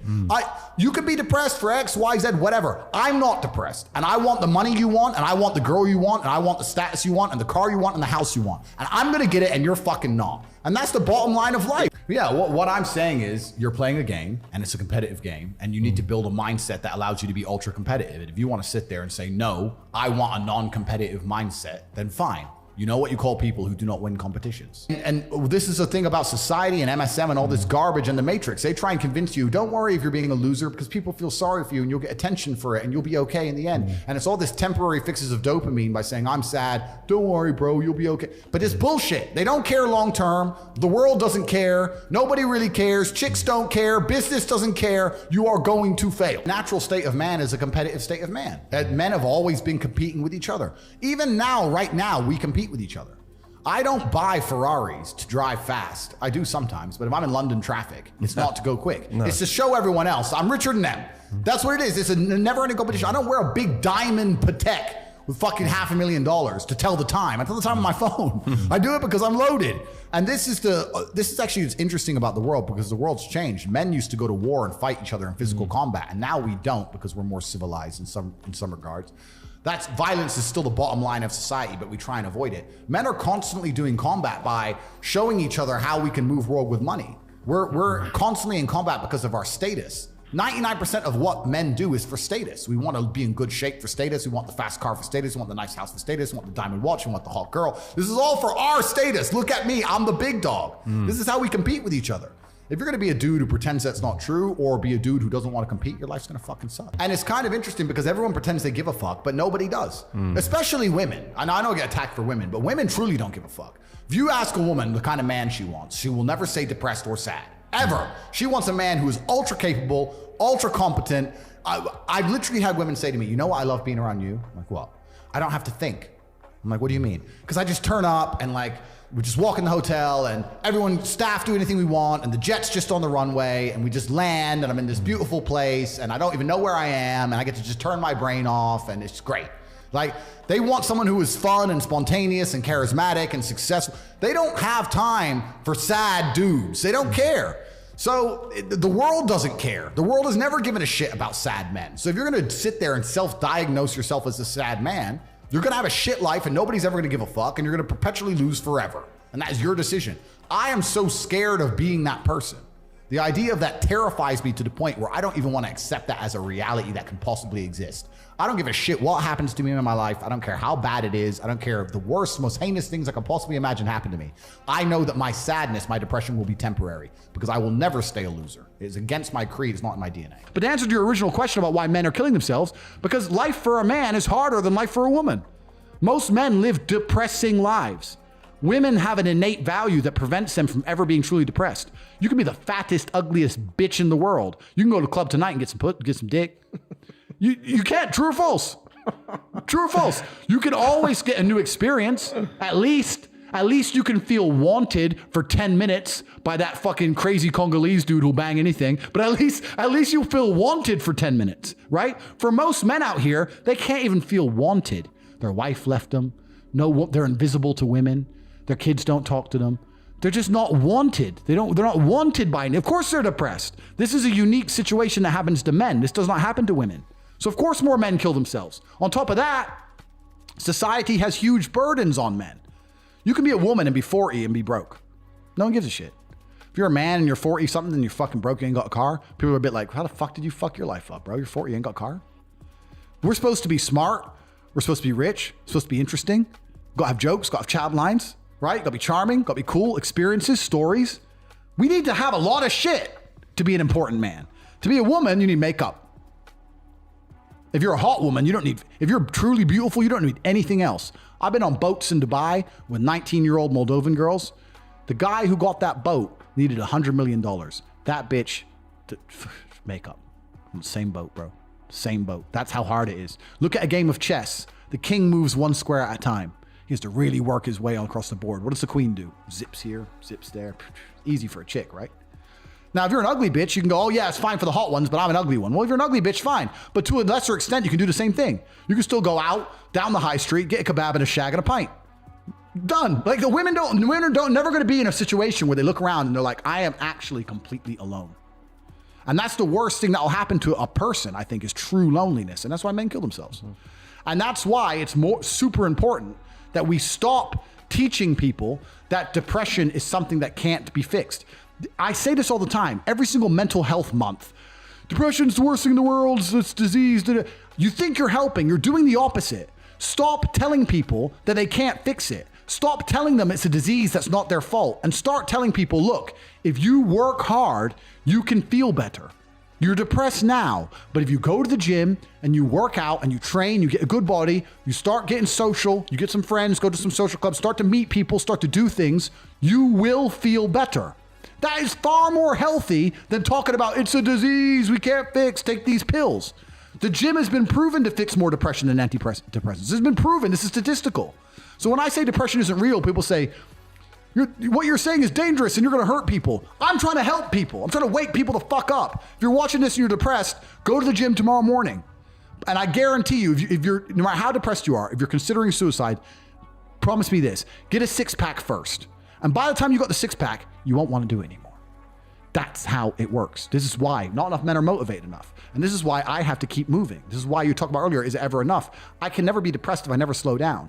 You could be depressed for X, Y, Z, whatever. I'm not depressed. And I want the money you want, and I want the girl you want, and I want the status you want, and the car you want, and the house you want. And I'm gonna get it, and you're fucking not. And that's the bottom line of life. Yeah, what I'm saying is you're playing a game, and it's a competitive game, and you need to build a mindset that allows you to be ultra competitive. And if you want to sit there and say, no, I want a non-competitive mindset, then fine. You know what you call people who do not win competitions. And this is a thing about society and MSM and all this garbage and the Matrix. They try and convince you, don't worry if you're being a loser because people feel sorry for you and you'll get attention for it and you'll be okay in the end. And it's all this temporary fixes of dopamine by saying, I'm sad, don't worry, bro, you'll be okay. But it's bullshit. They don't care long term. The world doesn't care. Nobody really cares. Chicks don't care. Business doesn't care. You are going to fail. Natural state of man is a competitive state of man. Men have always been competing with each other. Even now, right now, we compete with each other. I don't buy Ferraris to drive fast. I do sometimes, but if I'm in London traffic, it's not to go quick. No. It's to show everyone else I'm richer than them. That's what it is. It's a never-ending competition. I don't wear a big diamond Patek with fucking $500,000 to tell the time. I tell the time on my phone. I do it because I'm loaded. And this is actually what's interesting about the world because the world's changed. Men used to go to war and fight each other in physical combat, and now we don't because we're more civilized in some regards. Violence is still the bottom line of society, but we try and avoid it. Men are constantly doing combat by showing each other how we can move world with money. We're constantly in combat because of our status. 99% of what men do is for status. We want to be in good shape for status. We want the fast car for status. We want the nice house for status. We want the diamond watch. We want the hot girl. This is all for our status. Look at me. I'm the big dog. This is how we compete with each other. If you're going to be a dude who pretends that's not true, or be a dude who doesn't want to compete, your life's going to fucking suck. And it's kind of interesting because everyone pretends they give a fuck, but nobody does. Especially women. And I know I get attacked for women, but women truly don't give a fuck. If you ask a woman the kind of man she wants, she will never say depressed or sad. Ever. She wants a man who is ultra capable, ultra competent. I've literally had women say to me, you know what I love being around you? I'm like, what? I don't have to think. I'm like, what do you mean? Because I just turn up and like, we just walk in the hotel and everyone, staff do anything we want and the jet's just on the runway and we just land and I'm in this beautiful place and I don't even know where I am and I get to just turn my brain off and it's great. Like, they want someone who is fun and spontaneous and charismatic and successful. They don't have time for sad dudes. They don't care. So the world doesn't care. The world has never given a shit about sad men. So if you're gonna sit there and self-diagnose yourself as a sad man, you're gonna have a shit life and nobody's ever gonna give a fuck and you're gonna perpetually lose forever. And that is your decision. I am so scared of being that person. The idea of that terrifies me to the point where I don't even wanna accept that as a reality that can possibly exist. I don't give a shit what happens to me in my life. I don't care how bad it is. I don't care if the worst, most heinous things I could possibly imagine happen to me. I know that my sadness, my depression will be temporary because I will never stay a loser. It's against my creed. It's not in my DNA. But to answer your original question about why men are killing themselves, because life for a man is harder than life for a woman. Most men live depressing lives. Women have an innate value that prevents them from ever being truly depressed. You can be the fattest, ugliest bitch in the world. You can go to the club tonight and get some dick. You can't. True or false? True or false? You can always get a new experience. At least you can feel wanted for 10 minutes by that fucking crazy Congolese dude who'll bang anything. But at least you'll feel wanted for 10 minutes, right? For most men out here, they can't even feel wanted. Their wife left them. No, they're invisible to women. Their kids don't talk to them. They're just not wanted. They're not wanted by anyone. Of course they're depressed. This is a unique situation that happens to men. This does not happen to women. So of course more men kill themselves. On top of that, society has huge burdens on men. You can be a woman and be 40 and be broke. No one gives a shit. If you're a man and you're 40 something and you're fucking broke, you ain't got a car, people are a bit like, how the fuck did you fuck your life up, bro? You're 40, you ain't got a car. We're supposed to be smart. We're supposed to be rich. Supposed to be interesting. Gotta have jokes, gotta have child lines, right? Gotta be charming, gotta be cool, experiences, stories. We need to have a lot of shit to be an important man. To be a woman, you need makeup. If you're a hot woman, if you're truly beautiful, you don't need anything else. I've been on boats in Dubai with 19-year-old Moldovan girls. The guy who got that boat needed $100 million. That bitch, makeup. Same boat, bro. Same boat. That's how hard it is. Look at a game of chess. The king moves one square at a time. He has to really work his way across the board. What does the queen do? Zips here, zips there. Easy for a chick, right? Now, if you're an ugly bitch, you can go, oh yeah, it's fine for the hot ones, but I'm an ugly one. Well, if you're an ugly bitch, fine. But to a lesser extent, you can do the same thing. You can still go out, down the high street, get a kebab and a shag and a pint. Done. Like the women never going to be in a situation where they look around and they're like, I am actually completely alone. And that's the worst thing that will happen to a person, I think, is true loneliness. And that's why men kill themselves. And that's why it's super important that we stop teaching people that depression is something that can't be fixed. I say this all the time, every single mental health month. Depression's the worst thing in the world, it's disease. You think you're helping, you're doing the opposite. Stop telling people that they can't fix it. Stop telling them it's a disease that's not their fault. And start telling people, look, if you work hard, you can feel better. You're depressed now, but if you go to the gym and you work out and you train, you get a good body, you start getting social, you get some friends, go to some social clubs, start to meet people, start to do things, you will feel better. That is far more healthy than talking about it's a disease we can't fix, take these pills. The gym has been proven to fix more depression than antidepressants. This has been proven. This is statistical. So when I say depression isn't real, people say, what you're saying is dangerous and you're going to hurt people. I'm trying to help people. I'm trying to wake people the fuck up. If you're watching this and you're depressed, go to the gym tomorrow morning. And I guarantee you, if you're, no matter how depressed you are, if you're considering suicide, promise me this, get a 6-pack first. And by the time you got the 6-pack, you won't want to do it anymore. That's how it works. This is why not enough men are motivated enough. And this is why I have to keep moving. This is why you talked about earlier, is it ever enough? I can never be depressed if I never slow down.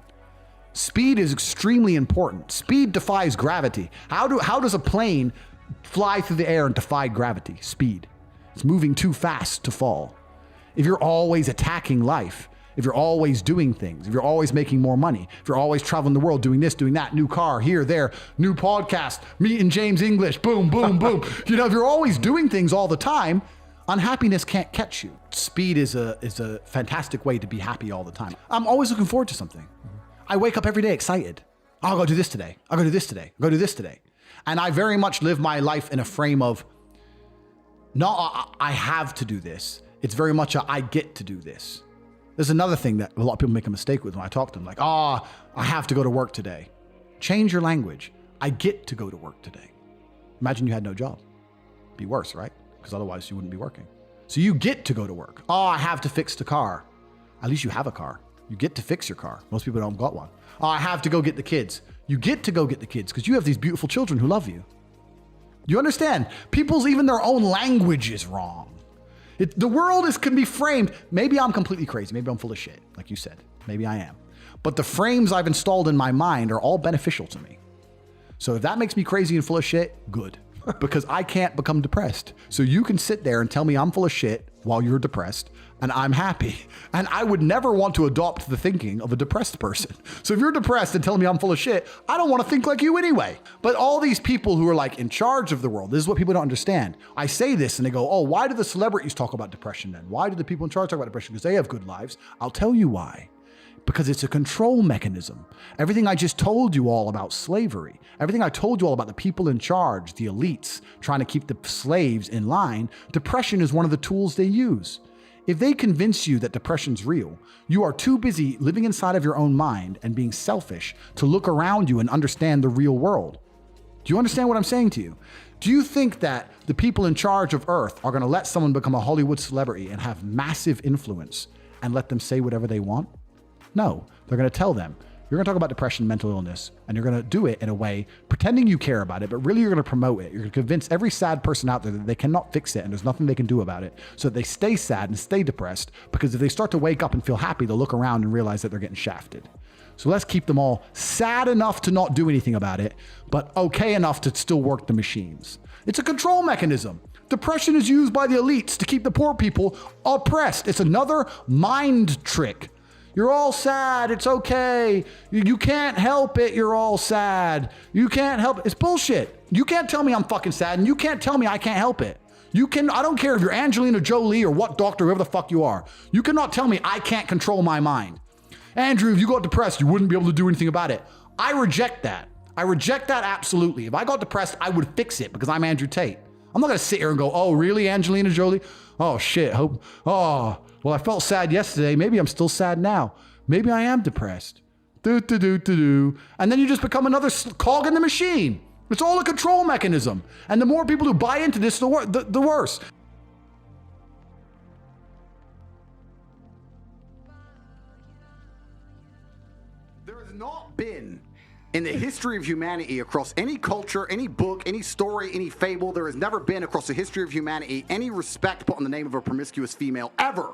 Speed is extremely important. Speed defies gravity. How does a plane fly through the air and defy gravity? Speed. It's moving too fast to fall. If you're always attacking life, if you're always doing things, if you're always making more money, if you're always traveling the world, doing this, doing that, new car, here, there, new podcast, meeting James English, boom, boom, boom. You know, if you're always doing things all the time, unhappiness can't catch you. Speed is a fantastic way to be happy all the time. I'm always looking forward to something. I wake up every day excited. I'll go do this today. I'll go do this today. I'll go do this today. And I very much live my life in a frame of, not I have to do this. It's very much a I get to do this. There's another thing that a lot of people make a mistake with when I talk to them, like, I have to go to work today. Change your language. I get to go to work today. Imagine you had no job. Be worse, right? Because otherwise you wouldn't be working. So you get to go to work. I have to fix the car. At least you have a car. You get to fix your car. Most people don't got one. I have to go get the kids. You get to go get the kids because you have these beautiful children who love you. You understand? Even their own language is wrong. The world can be framed. Maybe I'm completely crazy. Maybe I'm full of shit, like you said. Maybe I am. But the frames I've installed in my mind are all beneficial to me. So if that makes me crazy and full of shit, good. Because I can't become depressed. So you can sit there and tell me I'm full of shit while you're depressed, and I'm happy. And I would never want to adopt the thinking of a depressed person. So if you're depressed and telling me I'm full of shit, I don't want to think like you anyway. But all these people who are like in charge of the world, this is what people don't understand. I say this and they go, why do the celebrities talk about depression then? Why do the people in charge talk about depression? Because they have good lives. I'll tell you why. Because it's a control mechanism. Everything I just told you all about slavery, everything I told you all about the people in charge, the elites trying to keep the slaves in line, depression is one of the tools they use. If they convince you that depression's real, you are too busy living inside of your own mind and being selfish to look around you and understand the real world. Do you understand what I'm saying to you? Do you think that the people in charge of Earth are going to let someone become a Hollywood celebrity and have massive influence and let them say whatever they want? No, they're going to tell them, you're going to talk about depression and mental illness, and you're going to do it in a way pretending you care about it, but really you're going to promote it. You're going to convince every sad person out there that they cannot fix it and there's nothing they can do about it, so that they stay sad and stay depressed, because if they start to wake up and feel happy, they'll look around and realize that they're getting shafted. So let's keep them all sad enough to not do anything about it, but okay enough to still work the machines. It's a control mechanism. Depression is used by the elites to keep the poor people oppressed. It's another mind trick. You're all sad. It's okay. You can't help it. You're all sad. You can't help it. It's bullshit. You can't tell me I'm fucking sad, and you can't tell me I can't help it. I don't care if you're Angelina Jolie or what doctor, whoever the fuck you are. You cannot tell me I can't control my mind. Andrew, if you got depressed, you wouldn't be able to do anything about it. I reject that. I reject that absolutely. If I got depressed, I would fix it because I'm Andrew Tate. I'm not going to sit here and go, oh, really, Angelina Jolie? Oh, shit. Well, I felt sad yesterday. Maybe I'm still sad now. Maybe I am depressed. And then you just become another cog in the machine. It's all a control mechanism. And the more people who buy into this, the worse. There has not been, in the history of humanity, across any culture, any book, any story, any fable, there has never been across the history of humanity any respect put on the name of a promiscuous female, ever.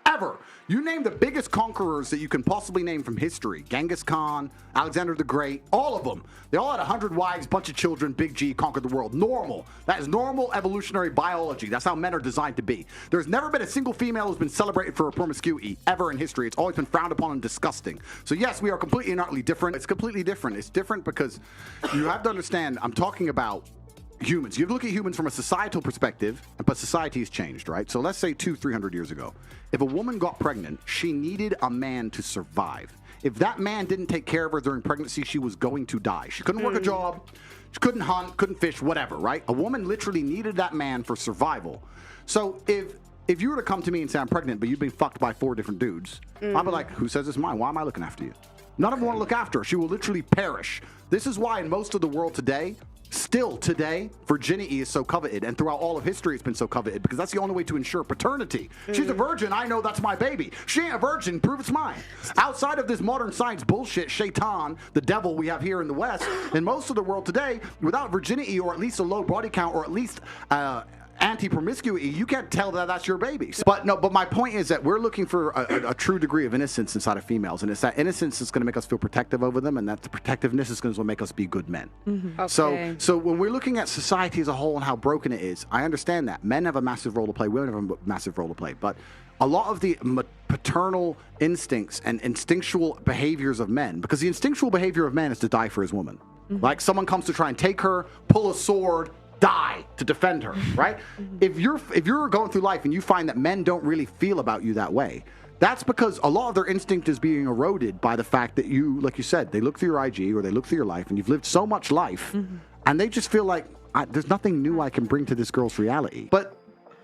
Ever. You name the biggest conquerors that you can possibly name from history. Genghis Khan, Alexander the Great, all of them. They all had 100 wives, bunch of children, big G, conquered the world. Normal. That is normal evolutionary biology. That's how men are designed to be. There's never been a single female who's been celebrated for her promiscuity ever in history. It's always been frowned upon and disgusting. So yes, we are completely and utterly different. It's completely different. It's different because you have to understand, I'm talking about humans. You have to look at humans from a societal perspective, but society has changed, right? So let's say 200-300 years ago, if a woman got pregnant, she needed a man to survive. If that man didn't take care of her during pregnancy, she was going to die. She couldn't work a job, she couldn't hunt, couldn't fish, whatever, right? A woman literally needed that man for survival. So if you were to come to me and say I'm pregnant, but you've been fucked by 4 different dudes, I'd be like, who says it's mine? Why am I looking after you? None of them want to look after her. She will literally perish. This is why in most of the world today, still today, virginity is so coveted, and throughout all of history it's been so coveted, because that's the only way to ensure paternity. She's a virgin, I know that's my baby. She ain't a virgin, prove it's mine. Outside of this modern science bullshit, Shaitan, the devil we have here in the West, in most of the world today, without virginity, or at least a low body count, or at least anti-promiscuity, you can't tell that that's your baby. But my point is that we're looking for a true degree of innocence inside of females, and it's that innocence that's going to make us feel protective over them, and that the protectiveness is going to make us be good men. Okay. So when we're looking at society as a whole and how broken it is, I understand that men have a massive role to play, women have a massive role to play, but a lot of the paternal instincts and instinctual behaviors of men, because the instinctual behavior of man is to die for his woman. Like someone comes to try and take her, pull a sword, die to defend her, right? If you're going through life and you find that men don't really feel about you that way, that's because a lot of their instinct is being eroded by the fact that you, like you said, they look through your IG or they look through your life and you've lived so much life and they just feel like there's nothing new I can bring to this girl's reality. But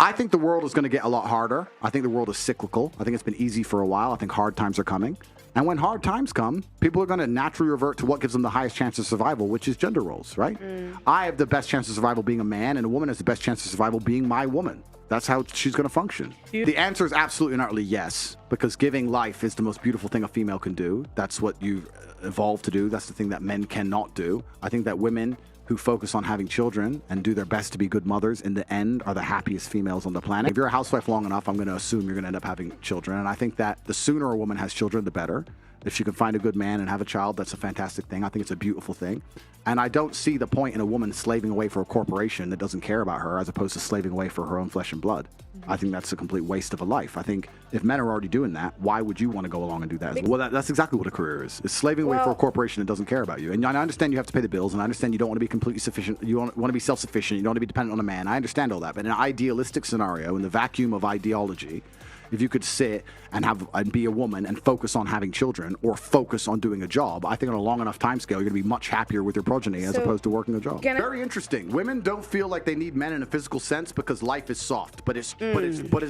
I think the world is going to get a lot harder. I think the world is cyclical. I think it's been easy for a while. I think hard times are coming. And when hard times come, people are going to naturally revert to what gives them the highest chance of survival, which is gender roles, right? I have the best chance of survival being a man, and a woman has the best chance of survival being my woman. That's how she's going to function. The answer is absolutely and utterly yes, because giving life is the most beautiful thing a female can do. That's what you've evolved to do. That's the thing that men cannot do. I think that women who focus on having children and do their best to be good mothers in the end are the happiest females on the planet. If you're a housewife long enough, I'm going to assume you're going to end up having children. And I think that the sooner a woman has children, the better. If she can find a good man and have a child, that's a fantastic thing. I think it's a beautiful thing. And I don't see the point in a woman slaving away for a corporation that doesn't care about her as opposed to slaving away for her own flesh and blood. I think that's a complete waste of a life. I think if men are already doing that, why would you want to go along and do that? Well, that's exactly what a career is. It's slaving away for a corporation that doesn't care about you. And I understand you have to pay the bills, and I understand you don't want to be completely sufficient. You want to be self-sufficient. You don't want to be dependent on a man. I understand all that. But in an idealistic scenario, in the vacuum of ideology, if you could sit and be a woman and focus on having children or focus on doing a job, I think on a long enough time scale, you're going to be much happier with your progeny as opposed to working a job. Very interesting. Women don't feel like they need men in a physical sense because life is soft, but it's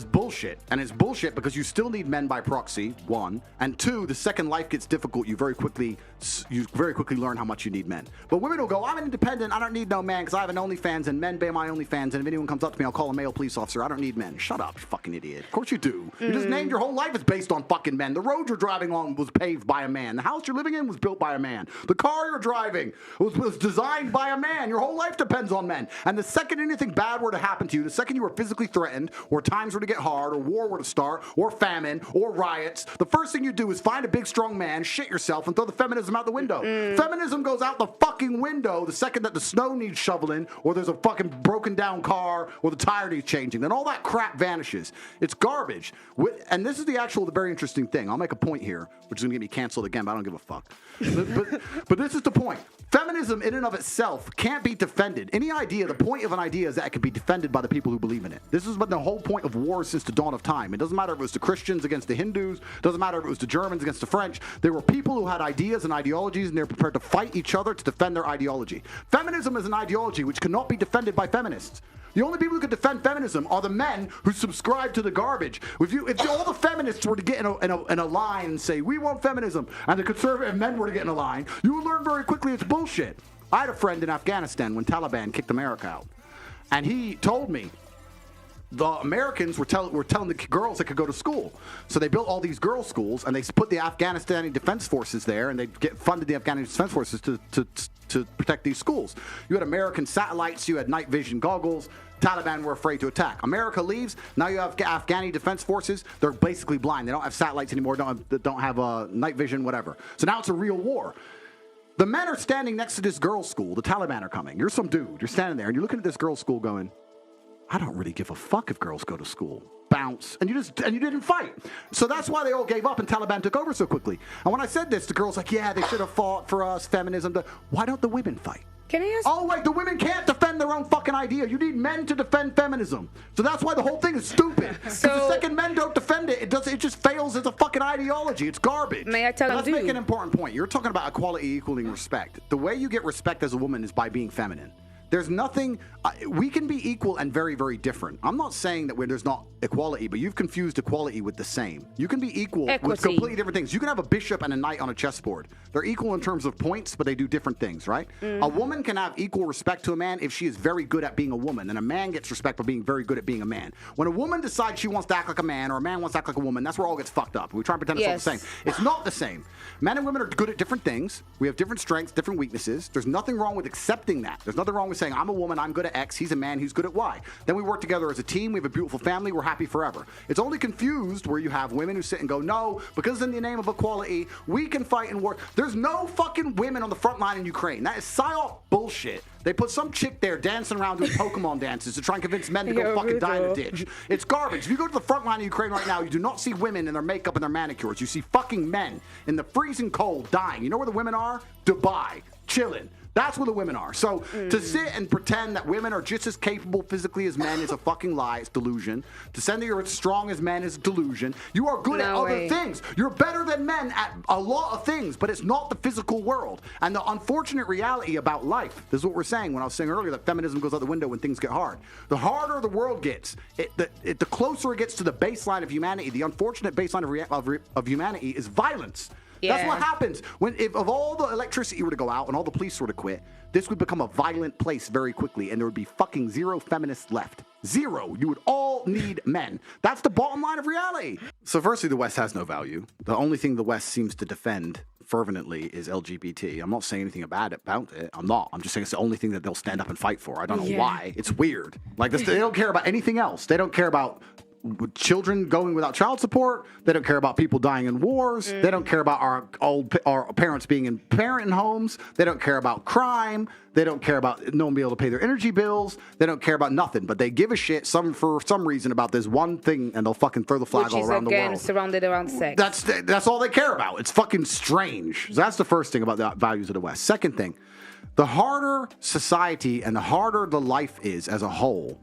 bullshit. And it's bullshit because you still need men by proxy, one, and two, the second life gets difficult, you very quickly learn how much you need men. But women will go, I'm independent, I don't need no man because I have an OnlyFans and men pay my OnlyFans, and if anyone comes up to me, I'll call a male police officer. I don't need men. Shut up, you fucking idiot. Of course you do. You just named your whole life is based on fucking men. The road you're driving on was paved by a man. The house you're living in was built by a man. The car you're driving was designed by a man. Your whole life depends on men. And the second anything bad were to happen to you, the second you were physically threatened, or times were to get hard, or war were to start, or famine, or riots, the first thing you do is find a big strong man, shit yourself, and throw the feminism out the window. Feminism goes out the fucking window the second that the snow needs shoveling, or there's a fucking broken down car, or the tire needs changing. Then all that crap vanishes. It's garbage. And this is the very interesting thing. I'll make a point here, which is going to get me canceled again, but I don't give a fuck. But this is the point. Feminism in and of itself can't be defended. The point of an idea is that it can be defended by the people who believe in it. This has been the whole point of war since the dawn of time. It doesn't matter if it was the Christians against the Hindus. It doesn't matter if it was the Germans against the French. There were people who had ideas and ideologies, and they were prepared to fight each other to defend their ideology. Feminism is an ideology which cannot be defended by feminists. The only people who could defend feminism are the men who subscribe to the garbage. If all the feminists were to get in a line and say, we want feminism, and the conservative men were to get in a line, you would learn very quickly it's bullshit. I had a friend in Afghanistan when Taliban kicked America out, and he told me the Americans were telling the girls they could go to school. So they built all these girls' schools, and they put the Afghanistani Defense Forces there, and they funded the Afghanistan Defense Forces to protect these schools. You had American satellites, you had night vision goggles. Taliban were afraid to attack. America leaves. Now you have Afghani Defense Forces. They're basically blind. They don't have satellites anymore. Don't have night vision, whatever. So now it's a real war. The men are standing next to this girls' school. The Taliban are coming. You're some dude. You're standing there, and you're looking at this girls' school going, I don't really give a fuck if girls go to school. Bounce. And you didn't fight. So that's why they all gave up and Taliban took over so quickly. And when I said this, the girl's like, yeah, they should have fought for us, feminism. Why don't the women fight? Can I ask? Oh, wait, the women can't defend their own fucking idea. You need men to defend feminism. So that's why the whole thing is stupid. Because the second men don't defend it, it just fails as a fucking ideology. It's garbage. May I tell you? Let's make an important point. You're talking about equality equaling respect. The way you get respect as a woman is by being feminine. There's nothing, we can be equal and very, very different. I'm not saying that there's not equality, but you've confused equality with the same. You can be equal with completely different things. You can have a bishop and a knight on a chessboard. They're equal in terms of points, but they do different things, right? A woman can have equal respect to a man if she is very good at being a woman, and a man gets respect for being very good at being a man. When a woman decides she wants to act like a man, or a man wants to act like a woman, that's where it all gets fucked up. We try and pretend it's all the same. It's not the same. Men and women are good at different things. We have different strengths, different weaknesses. There's nothing wrong with accepting that. There's nothing wrong with saying, saying, I'm a woman, I'm good at X, he's a man, he's good at Y. Then we work together as a team, we have a beautiful family, we're happy forever. It's only confused where you have women who sit and go, no, because in the name of equality, we can fight and work. There's no fucking women on the front line in Ukraine. That is psyop bullshit. They put some chick there dancing around doing Pokemon dances to try and convince men to go fucking die in a ditch. It's garbage. If you go to the front line of Ukraine right now, you do not see women in their makeup and their manicures. You see fucking men in the freezing cold dying. You know where the women are? Dubai, chilling. That's where the women are. So to sit and pretend that women are just as capable physically as men is a fucking lie. It's delusion. To say that you're as strong as men is delusion. You are good at other things. You're better than men at a lot of things, but it's not the physical world. And the unfortunate reality about life, this is what we're saying when I was saying earlier that feminism goes out the window when things get hard. The harder the world gets, the closer it gets to the baseline of humanity. The unfortunate baseline of humanity is violence. Yeah. That's what happens if all the electricity were to go out and all the police were to quit, this would become a violent place very quickly, and there would be fucking zero feminists left. Zero. You would all need men. That's the bottom line of reality. So firstly, the West has no value. The only thing the West seems to defend fervently is LGBT. I'm not saying anything bad about it. I'm not. I'm just saying it's the only thing that they'll stand up and fight for. I don't know why. It's weird. Like this, they don't care about anything else. They don't care about children going without child support. They don't care about people dying in wars. They don't care about our parents being in parenting homes. They don't care about crime. They don't care about no one being able to pay their energy bills. They don't care about nothing. But they give a shit for some reason about this one thing, and they'll fucking throw the flag all around the world. Surrounded around sex. That's all they care about. It's fucking strange. So that's the first thing about the values of the West. Second thing, the harder society and the harder the life is as a whole,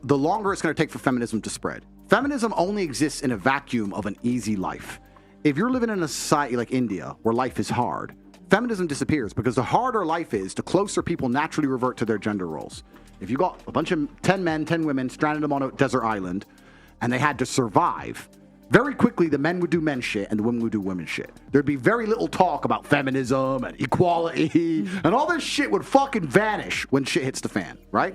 the longer it's going to take for feminism to spread. Feminism only exists in a vacuum of an easy life. If you're living in a society like India, where life is hard, feminism disappears because the harder life is, the closer people naturally revert to their gender roles. If you got a bunch of 10 men, 10 women, stranded them on a desert island, and they had to survive, very quickly the men would do men shit and the women would do women shit. There'd be very little talk about feminism and equality, and all this shit would fucking vanish when shit hits the fan, right?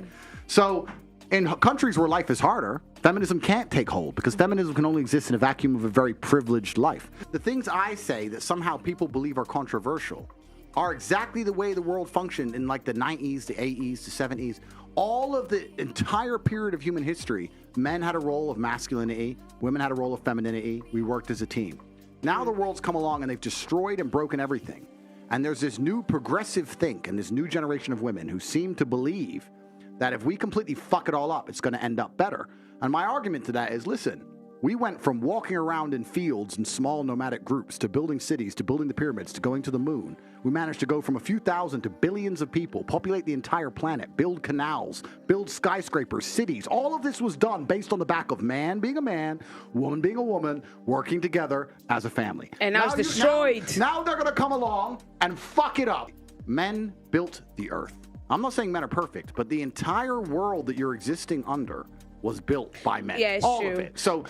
So in countries where life is harder, feminism can't take hold because feminism can only exist in a vacuum of a very privileged life. The things I say that somehow people believe are controversial are exactly the way the world functioned in like the 90s, the 80s, the 70s. All of the entire period of human history, men had a role of masculinity, women had a role of femininity. We worked as a team. Now the world's come along and they've destroyed and broken everything. And there's this new progressive think and this new generation of women who seem to believe that if we completely fuck it all up, it's going to end up better. And my argument to that is, listen, we went from walking around in fields in small nomadic groups to building cities, to building the pyramids, to going to the moon. We managed to go from a few thousand to billions of people, populate the entire planet, build canals, build skyscrapers, cities. All of this was done based on the back of man being a man, woman being a woman, working together as a family. And now it's destroyed. Now they're going to come along and fuck it up. Men built the earth. I'm not saying men are perfect, but the entire world that you're existing under was built by men. Yeah, it's all true. of it. So,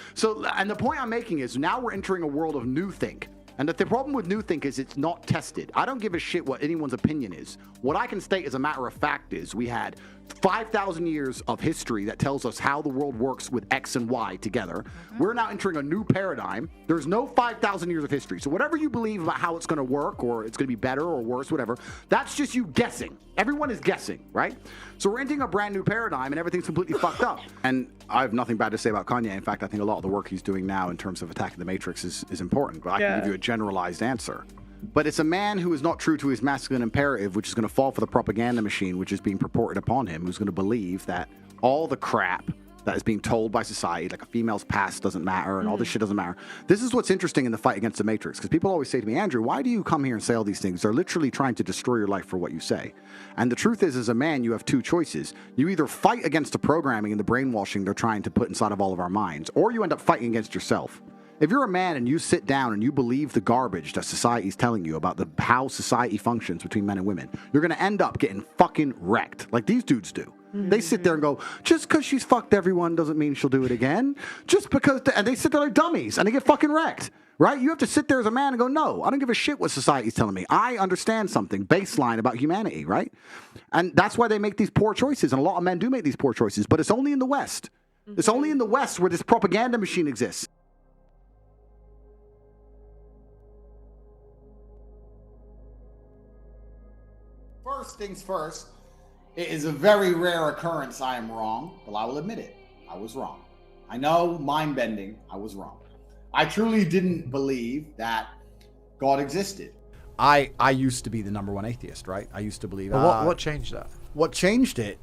and the point I'm making is now we're entering a world of new think. And that the problem with new think is it's not tested. I don't give a shit what anyone's opinion is. What I can state as a matter of fact is we had 5,000 years of history that tells us how the world works with X and Y together. We're now entering a new paradigm. There's no 5,000 years of history. So whatever you believe about how it's going to work or it's going to be better or worse, whatever, that's just you guessing. Everyone is guessing, right? So we're entering a brand new paradigm and everything's completely fucked up. And I have nothing bad to say about Kanye. In fact, I think a lot of the work he's doing now in terms of attacking the Matrix is important. But I can give you a generalized answer. But it's a man who is not true to his masculine imperative, which is going to fall for the propaganda machine, which is being purported upon him, who's going to believe that all the crap that is being told by society, like a female's past doesn't matter and all this shit doesn't matter. This is what's interesting in the fight against the Matrix, because people always say to me, Andrew, why do you come here and say all these things? They're literally trying to destroy your life for what you say. And the truth is, as a man, you have two choices. You either fight against the programming and the brainwashing they're trying to put inside of all of our minds, or you end up fighting against yourself. If you're a man and you sit down and you believe the garbage that society is telling you about how society functions between men and women, you're going to end up getting fucking wrecked, like these dudes do. They sit there and go, just because she's fucked everyone doesn't mean she'll do it again. Just because, and they sit there like dummies and they get fucking wrecked, right? You have to sit there as a man and go, no, I don't give a shit what society's telling me. I understand something baseline about humanity, right? And that's why they make these poor choices. And a lot of men do make these poor choices, but it's only in the West. It's only in the West where this propaganda machine exists. First things first, It is a very rare occurrence I am wrong, but I will admit it. I was wrong. I know, mind-bending, I was wrong. I truly didn't believe that God existed. I used to be the number one atheist, right? I used to believe. But what changed that? What changed it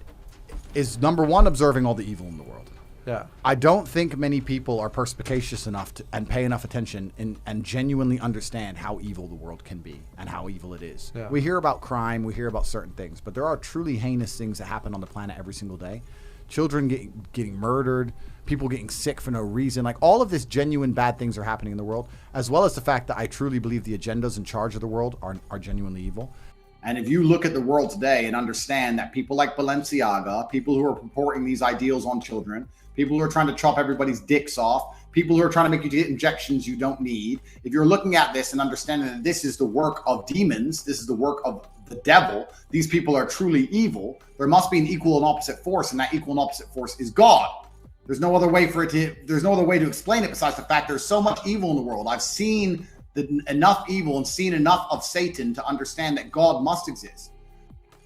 is, number one, observing all the evil in the world. Yeah. I don't think many people are perspicacious enough to, and pay enough attention and genuinely understand how evil the world can be and how evil it is. Yeah. We hear about crime, we hear about certain things, but there are truly heinous things that happen on the planet every single day. Children getting murdered, people getting sick for no reason. Like, all of this genuine bad things are happening in the world, as well as the fact that I truly believe the agendas in charge of the world are genuinely evil. And if you look at the world today and understand that people like Balenciaga, people who are purporting these ideals on children, people who are trying to chop everybody's dicks off, people who are trying to make you get injections you don't need, if you're looking at this and understanding that this is the work of demons, this is the work of the devil, these people are truly evil, there must be an equal and opposite force, and that equal and opposite force is God. There's no other way to explain it besides the fact there's so much evil in the world. I've seen enough evil and seen enough of Satan to understand that God must exist.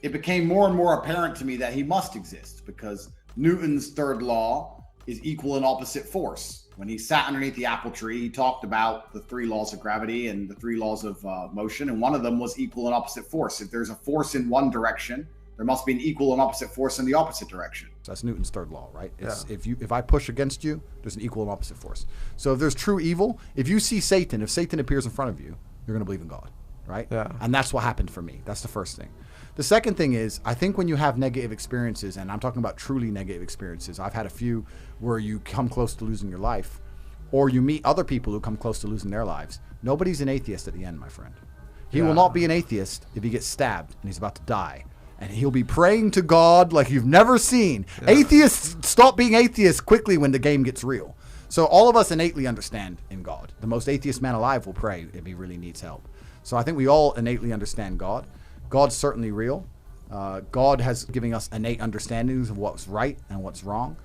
It became more and more apparent to me that he must exist, because Newton's third law is equal and opposite force. When he sat underneath the apple tree, he talked about the 3 laws of gravity and the 3 laws of motion, and one of them was equal and opposite force. If there's a force in one direction, there must be an equal and opposite force in the opposite direction. So that's Newton's third law, right? It's, if I push against you, there's an equal and opposite force. So if there's true evil, if you see Satan, if Satan appears in front of you, you're going to believe in God, right? Yeah. And that's what happened for me. That's the first thing. The second thing is, I think when you have negative experiences, and I'm talking about truly negative experiences, I've had a few where you come close to losing your life, or you meet other people who come close to losing their lives. Nobody's an atheist at the end, my friend. He will not be an atheist if he gets stabbed and he's about to die. And he'll be praying to God like you've never seen. Yeah. Atheists stop being atheists quickly when the game gets real. So all of us innately understand in God. The most atheist man alive will pray if he really needs help. So I think we all innately understand God. God's certainly real. God has given us innate understandings of what's right and what's wrong.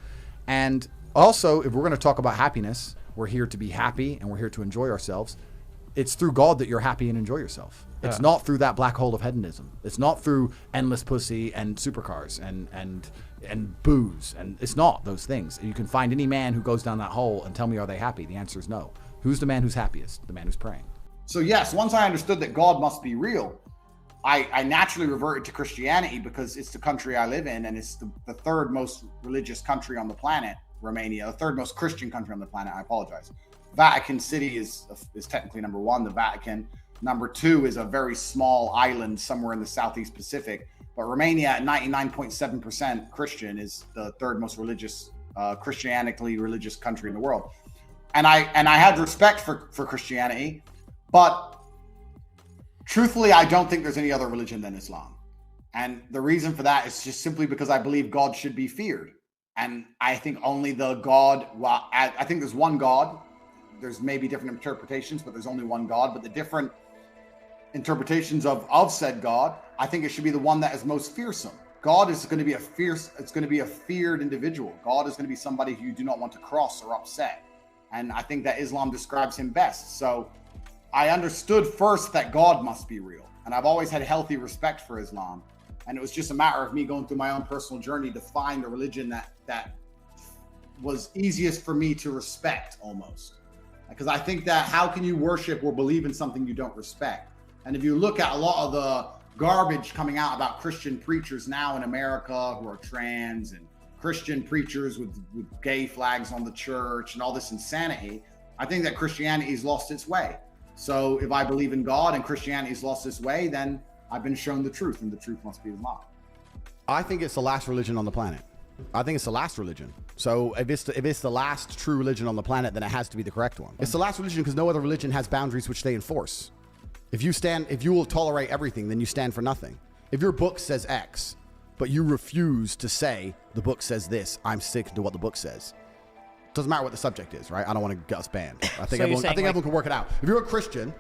And also, if we're going to talk about happiness, we're here to be happy and we're here to enjoy ourselves. It's through God that you're happy and enjoy yourself. It's not through that black hole of hedonism. It's not through endless pussy and supercars and booze. And it's not those things. You can find any man who goes down that hole and tell me, are they happy? The answer is no. Who's the man who's happiest? The man who's praying. So yes, once I understood that God must be real, I naturally reverted to Christianity because it's the country I live in, and it's the third most religious country on the planet, Romania, the third most Christian country on the planet. I apologize. Vatican City is technically number 1, the Vatican. Number 2 is a very small island somewhere in the Southeast Pacific. But Romania, at 99.7% Christian, is the third most religious, Christianically religious country in the world. And I had respect for Christianity, but truthfully, I don't think there's any other religion than Islam. And the reason for that is just simply because I believe God should be feared. And I think only the God, well, I think there's one God. There's maybe different interpretations, but there's only one God. But the different interpretations of said God, I think it should be the one that is most fearsome. God is going to be it's going to be a feared individual. God is going to be somebody who you do not want to cross or upset. And I think that Islam describes him best. So I understood first that God must be real. And I've always had healthy respect for Islam. And it was just a matter of me going through my own personal journey to find a religion that was easiest for me to respect almost. Because I think that how can you worship or believe in something you don't respect? And if you look at a lot of the garbage coming out about Christian preachers now in America who are trans, and Christian preachers with gay flags on the church and all this insanity, I think that Christianity's lost its way. So if I believe in God and Christianity's lost its way, then I've been shown the truth, and the truth must be Islam. I think it's the last religion on the planet. I think it's the last religion. So if it's the last true religion on the planet, then it has to be the correct one. It's the last religion because no other religion has boundaries which they enforce. If you will tolerate everything, then you stand for nothing. If your book says X, but you refuse to say the book says this, I'm sticking to what the book says. Doesn't matter what the subject is, right? I don't want to get us banned. I think everyone can work it out. If you're a Christian,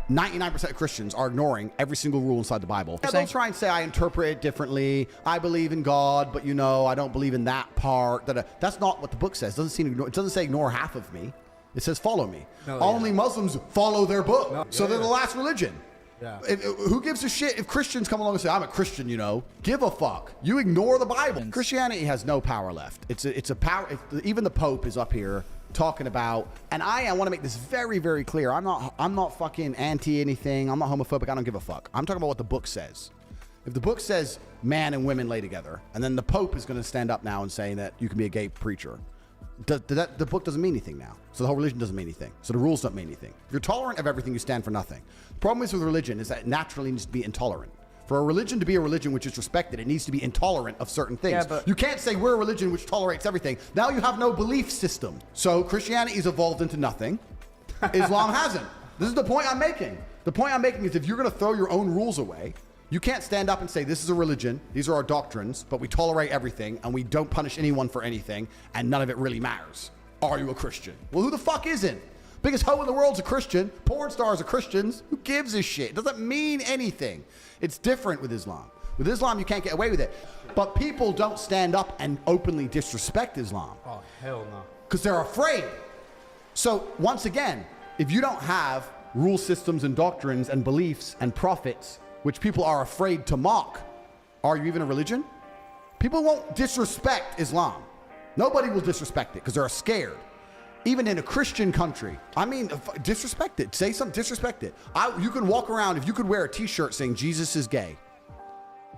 99% of Christians are ignoring every single rule inside the Bible. They'll try and say, I interpret it differently. I believe in God, but I don't believe in that part. That's not what the book says. It doesn't say ignore half of me. It says follow me. Only Muslims follow their book. So they're the last religion. Yeah. Who gives a shit if Christians come along and say, I'm a Christian, you know? Give a fuck. You ignore the Bible. Christianity has no power left. It's a power. Even the Pope is up here talking about, and I want to make this very, very clear. I'm not fucking anti anything. I'm not homophobic. I don't give a fuck. I'm talking about what the book says. If the book says man and women lay together, and then the Pope is going to stand up now and say that you can be a gay preacher, the book doesn't mean anything now. So the whole religion doesn't mean anything. So the rules don't mean anything. If you're tolerant of everything, you stand for nothing. The problem is with religion is that it naturally needs to be intolerant. For a religion to be a religion which is respected, it needs to be intolerant of certain things. Yeah, but you can't say we're a religion which tolerates everything. Now you have no belief system. So Christianity's evolved into nothing. Islam hasn't. This is the point I'm making. The point I'm making is if you're going to throw your own rules away, you can't stand up and say, this is a religion, these are our doctrines, but we tolerate everything, and we don't punish anyone for anything, and none of it really matters. Are you a Christian? Well, who the fuck isn't? Biggest hoe in the world's a Christian. Porn stars are Christians. Who gives a shit? It doesn't mean anything. It's different with Islam. With Islam, you can't get away with it. But people don't stand up and openly disrespect Islam. Oh, hell no. Because they're afraid. So, once again, if you don't have rule systems and doctrines and beliefs and prophets which people are afraid to mock, are you even a religion? People won't disrespect Islam. Nobody will disrespect it because they're scared. Even in a Christian country, I mean, disrespect it. Say something, disrespect it. You can walk around, if you could wear a t-shirt saying Jesus is gay,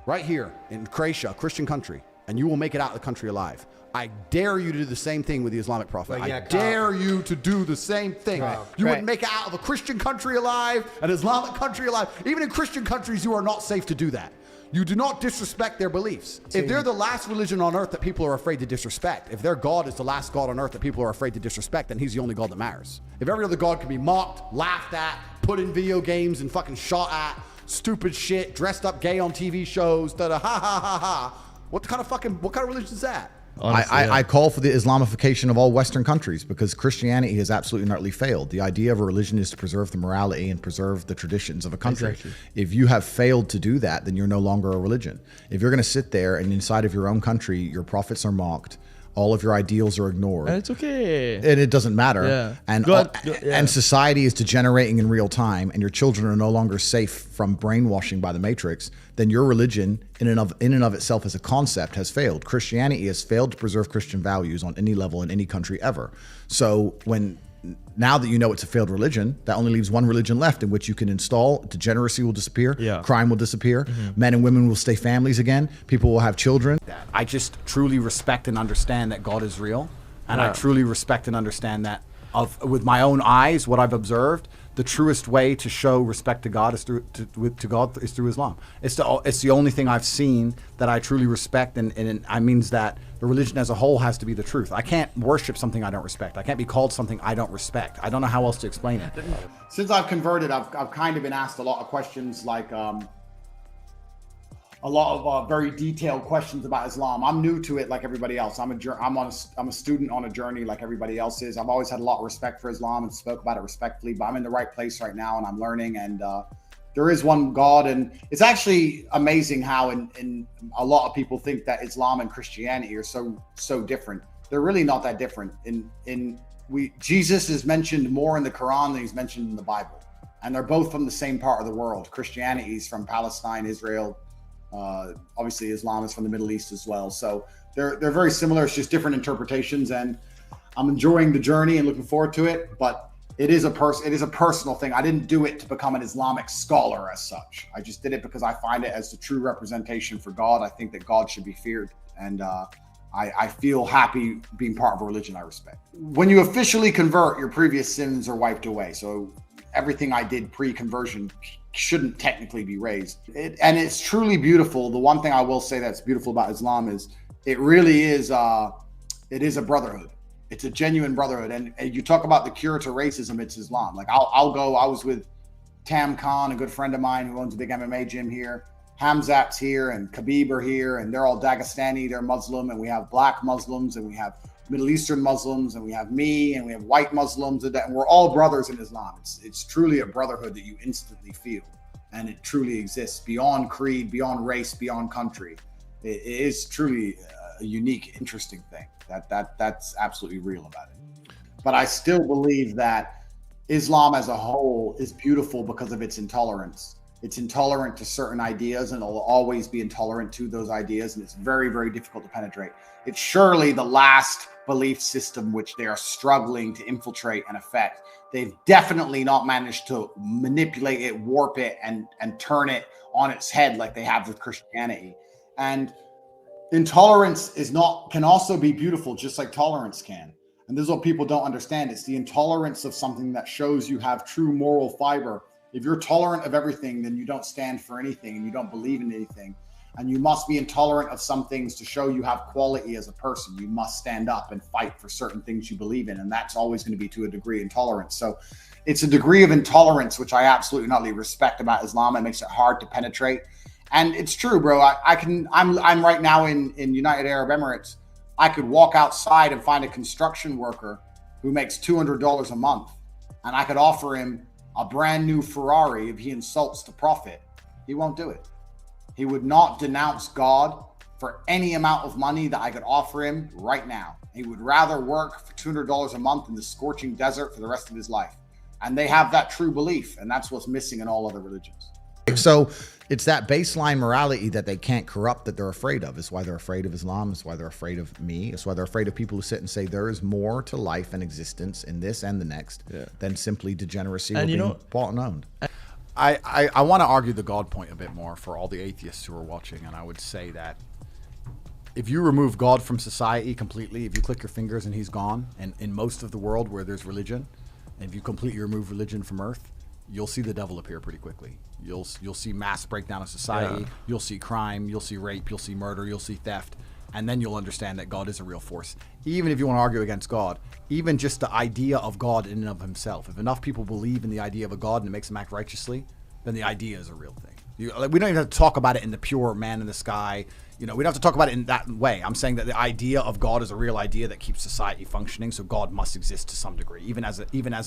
right here in Croatia, a Christian country, and you will make it out of the country alive. I dare you to do the same thing with the Islamic Prophet. I dare you to do the same thing. You wouldn't make it out of a Christian country alive, an Islamic country alive. Even in Christian countries, you are not safe to do that. You do not disrespect their beliefs. If they're the last religion on earth that people are afraid to disrespect, if their God is the last God on earth that people are afraid to disrespect, then he's the only God that matters. If every other God can be mocked, laughed at, put in video games and fucking shot at, stupid shit, dressed up gay on TV shows, ha ha ha ha, what kind of religion is that? Honestly, I call for the Islamification of all Western countries because Christianity has absolutely and utterly failed. The idea of a religion is to preserve the morality and preserve the traditions of a country. Exactly. If you have failed to do that, then you're no longer a religion. If you're going to sit there and inside of your own country, your prophets are mocked, all of your ideals are ignored. And it's okay. And it doesn't matter. Yeah. And society is degenerating in real time and your children are no longer safe from brainwashing by the Matrix, then your religion in and of itself as a concept has failed. Christianity has failed to preserve Christian values on any level in any country ever. So now that you know it's a failed religion, that only leaves one religion left in which you can install. Degeneracy will disappear. Yeah. Crime will disappear. Mm-hmm. Men and women will stay families again. People will have children. I just truly respect and understand that God is real. And I truly respect and understand that with my own eyes, what I've observed, the truest way to show respect to God is through Islam. It's the only thing I've seen that I truly respect, and it means that the religion as a whole has to be the truth. I can't worship something I don't respect. I can't be called something I don't respect. I don't know how else to explain it. Since I've converted, I've kind of been asked a lot of questions like a lot of very detailed questions about Islam. I'm new to it like everybody else. I'm a student on a journey like everybody else is. I've always had a lot of respect for Islam and spoke about it respectfully, but I'm in the right place right now and I'm learning, and there is one God. And it's actually amazing how in a lot of people think that Islam and Christianity are so different. They're really not that different. Jesus is mentioned more in the Quran than he's mentioned in the Bible. And they're both from the same part of the world. Christianity is from Palestine, Israel. Obviously Islam is from the Middle East as well. So they're very similar. It's just different interpretations, and I'm enjoying the journey and looking forward to it. But it is a personal thing. I didn't do it to become an Islamic scholar as such. I just did it because I find it as the true representation for God. I think that God should be feared, and I feel happy being part of a religion I respect. When you officially convert, your previous sins are wiped away. So everything I did pre-conversion shouldn't technically be raised. And it's truly beautiful. The one thing I will say that's beautiful about Islam is it really is, it is a brotherhood. It's a genuine brotherhood. And you talk about the cure to racism, it's Islam. Like I was with Tam Khan, a good friend of mine who owns a big MMA gym here. Hamzat's here and Khabib are here, and they're all Dagestani, they're Muslim, and we have black Muslims, and we have Middle Eastern Muslims, and we have me, and we have white Muslims, and we're all brothers in Islam. It's truly a brotherhood that you instantly feel, and it truly exists beyond creed, beyond race, beyond country. It is truly a unique, interesting thing. That's absolutely real about it. But I still believe that Islam as a whole is beautiful because of its intolerance. It's intolerant to certain ideas, and it'll always be intolerant to those ideas, and it's very, very difficult to penetrate. It's surely the last belief system which they are struggling to infiltrate and affect. They've definitely not managed to manipulate it, warp it, and turn it on its head like they have with Christianity. And intolerance can also be beautiful, just like tolerance can. And this is what people don't understand. It's the intolerance of something that shows you have true moral fiber. If you're tolerant of everything, then you don't stand for anything and you don't believe in anything. And you must be intolerant of some things to show you have quality as a person. You must stand up and fight for certain things you believe in. And that's always going to be to a degree intolerance. So it's a degree of intolerance, which I absolutely not really respect about Islam. It makes it hard to penetrate. And it's true, bro. I'm right now in United Arab Emirates. I could walk outside and find a construction worker who makes $200 a month. And I could offer him a brand new Ferrari if he insults the Prophet. He won't do it. He would not denounce God for any amount of money that I could offer him right now. He would rather work for $200 a month in the scorching desert for the rest of his life. And they have that true belief, and that's what's missing in all other religions. So it's that baseline morality that they can't corrupt that they're afraid of. It's why they're afraid of Islam. It's why they're afraid of me. It's why they're afraid of people who sit and say there is more to life and existence in this and the next than simply degeneracy or being bought and owned. I want to argue the God point a bit more for all the atheists who are watching, and I would say that if you remove God from society completely, if you click your fingers and he's gone, and in most of the world where there's religion, and if you completely remove religion from earth, you'll see the devil appear pretty quickly. You'll see mass breakdown of society, you'll see crime, you'll see rape, you'll see murder, you'll see theft, and then you'll understand that God is a real force. Even if you want to argue against God, even just the idea of God in and of himself, if enough people believe in the idea of a God and it makes them act righteously, then the idea is a real thing. We don't even have to talk about it in the pure man in the sky. We don't have to talk about it in that way. I'm saying that the idea of God is a real idea that keeps society functioning, so God must exist to some degree, even as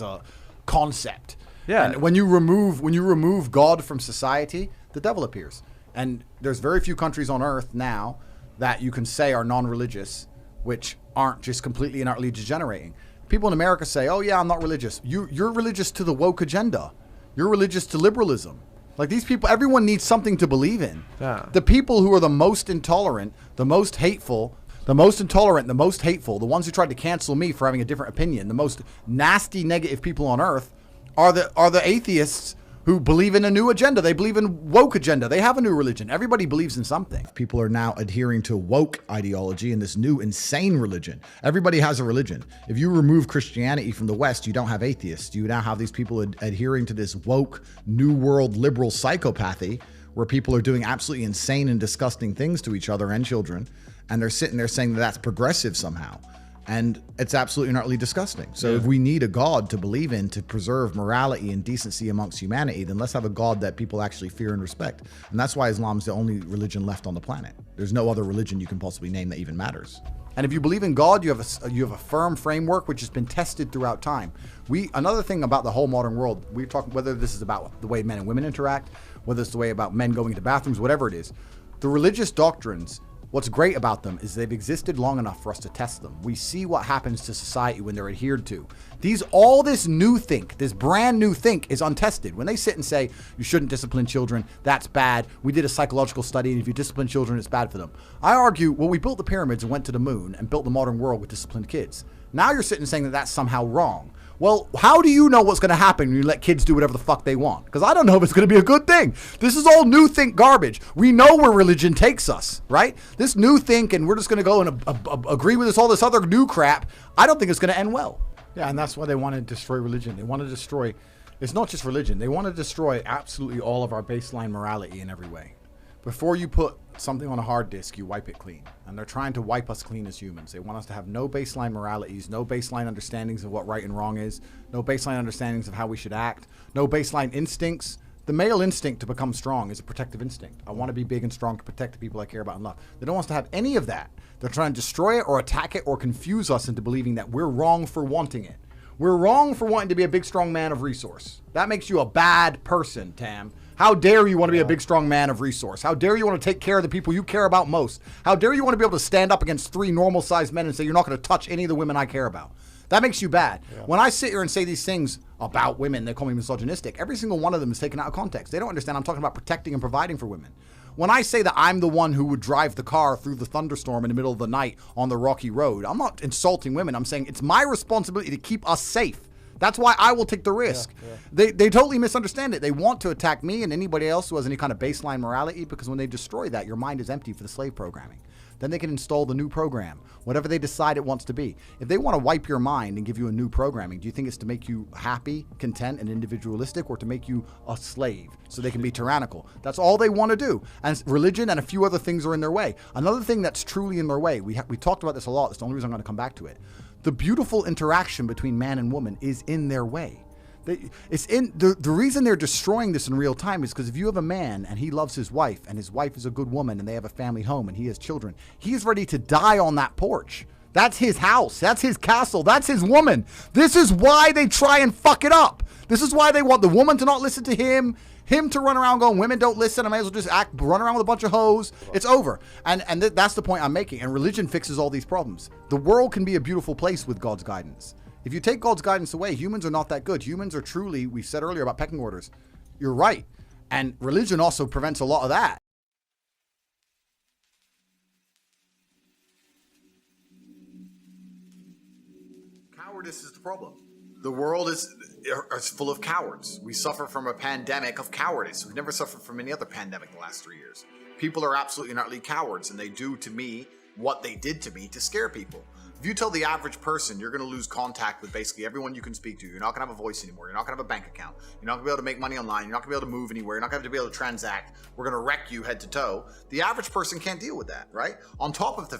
a concept. Yeah. And when you remove God from society, the devil appears. And there's very few countries on earth now that you can say are non-religious, which aren't just completely and utterly degenerating. People in America say, oh yeah, I'm not religious. You're religious to the woke agenda. You're religious to liberalism. Like these people, everyone needs something to believe in. Yeah. The people who are the most intolerant, the most hateful, the ones who tried to cancel me for having a different opinion, the most nasty, negative people on earth are the atheists who believe in a new agenda. They believe in woke agenda. They have a new religion. Everybody believes in something. People are now adhering to woke ideology and this new insane religion. Everybody has a religion. If you remove Christianity from the West, you don't have atheists. You now have these people adhering to this woke, new world liberal psychopathy where people are doing absolutely insane and disgusting things to each other and children. And they're sitting there saying that that's progressive somehow. And it's absolutely and utterly disgusting. So if we need a God to believe in to preserve morality and decency amongst humanity, then let's have a God that people actually fear and respect. And that's why Islam's the only religion left on the planet. There's no other religion you can possibly name that even matters. And if you believe in God, you have a firm framework which has been tested throughout time. Another thing about the whole modern world, we're talking whether this is about the way men and women interact, whether it's the way about men going into bathrooms, whatever it is. The religious doctrines, what's great about them is they've existed long enough for us to test them. We see what happens to society when they're adhered to. All this new think, this brand new think is untested. When they sit and say, you shouldn't discipline children, that's bad. We did a psychological study, and if you discipline children, it's bad for them. I argue, well, we built the pyramids and went to the moon and built the modern world with disciplined kids. Now you're sitting saying that that's somehow wrong. Well, how do you know what's going to happen when you let kids do whatever the fuck they want? Because I don't know if it's going to be a good thing. This is all new think garbage. We know where religion takes us, right? This new think, and we're just going to go and agree with all this other new crap. I don't think it's going to end well. Yeah, and that's why they want to destroy religion. They want to destroy, it's not just religion. They want to destroy absolutely all of our baseline morality in every way. Before you put something on a hard disk, you wipe it clean. And they're trying to wipe us clean as humans. They want us to have no baseline moralities, no baseline understandings of what right and wrong is, no baseline understandings of how we should act, no baseline instincts. The male instinct to become strong is a protective instinct. I want to be big and strong to protect the people I care about and love. They don't want us to have any of that. They're trying to destroy it or attack it or confuse us into believing that we're wrong for wanting it. We're wrong for wanting to be a big, strong man of resource. That makes you a bad person, Tam. How dare you want to be a big, strong man of resource? How dare you want to take care of the people you care about most? How dare you want to be able to stand up against 3 normal-sized men and say, you're not going to touch any of the women I care about? That makes you bad. When I sit here and say these things about women, they call me misogynistic. Every single one of them is taken out of context. They don't understand I'm talking about protecting and providing for women. When I say that I'm the one who would drive the car through the thunderstorm in the middle of the night on the rocky road, I'm not insulting women. I'm saying it's my responsibility to keep us safe. That's why I will take the risk. They totally misunderstand it. They want to attack me and anybody else who has any kind of baseline morality, because when they destroy that, your mind is empty for the slave programming. Then they can install the new program, whatever they decide it wants to be. If they want to wipe your mind and give you a new programming, do you think it's to make you happy, content, and individualistic, or to make you a slave so they can be tyrannical? That's all they want to do. And religion and a few other things are in their way. Another thing that's truly in their way, we talked about this a lot. That's the only reason I'm going to come back to it. The beautiful interaction between man and woman is in their way. The reason they're destroying this in real time is because if you have a man and he loves his wife and his wife is a good woman and they have a family home and he has children, he's ready to die on that porch. That's his house. That's his castle. That's his woman. This is why they try and fuck it up. This is why they want the woman to not listen to him to run around going, women don't listen, I may as well just run around with a bunch of hoes. It's over. And that's the point I'm making. And religion fixes all these problems. The world can be a beautiful place with God's guidance. If you take God's guidance away, humans are not that good. Humans are truly, we said earlier about pecking orders. You're right. And religion also prevents a lot of that. Cowardice is the problem. The world is full of cowards. We suffer from a pandemic of cowardice. We've never suffered from any other pandemic in the last 3 years. People are absolutely and utterly cowards, and they do to me what they did to me to scare people. If you tell the average person you're going to lose contact with basically everyone you can speak to, you're not going to have a voice anymore, you're not going to have a bank account, you're not going to be able to make money online, you're not going to be able to move anywhere, you're not going to be able to transact, we're going to wreck you head to toe, the average person can't deal with that, right? On top of the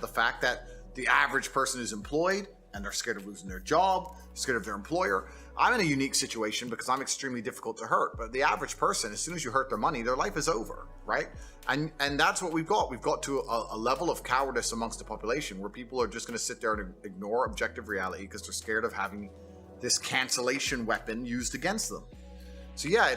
fact that the average person is employed and they're scared of losing their job, scared of their employer. I'm in a unique situation because I'm extremely difficult to hurt, but the average person, as soon as you hurt their money, their life is over, right? And that's what we've got. We've got to a level of cowardice amongst the population where people are just going to sit there and ignore objective reality because they're scared of having this cancellation weapon used against them. So yeah,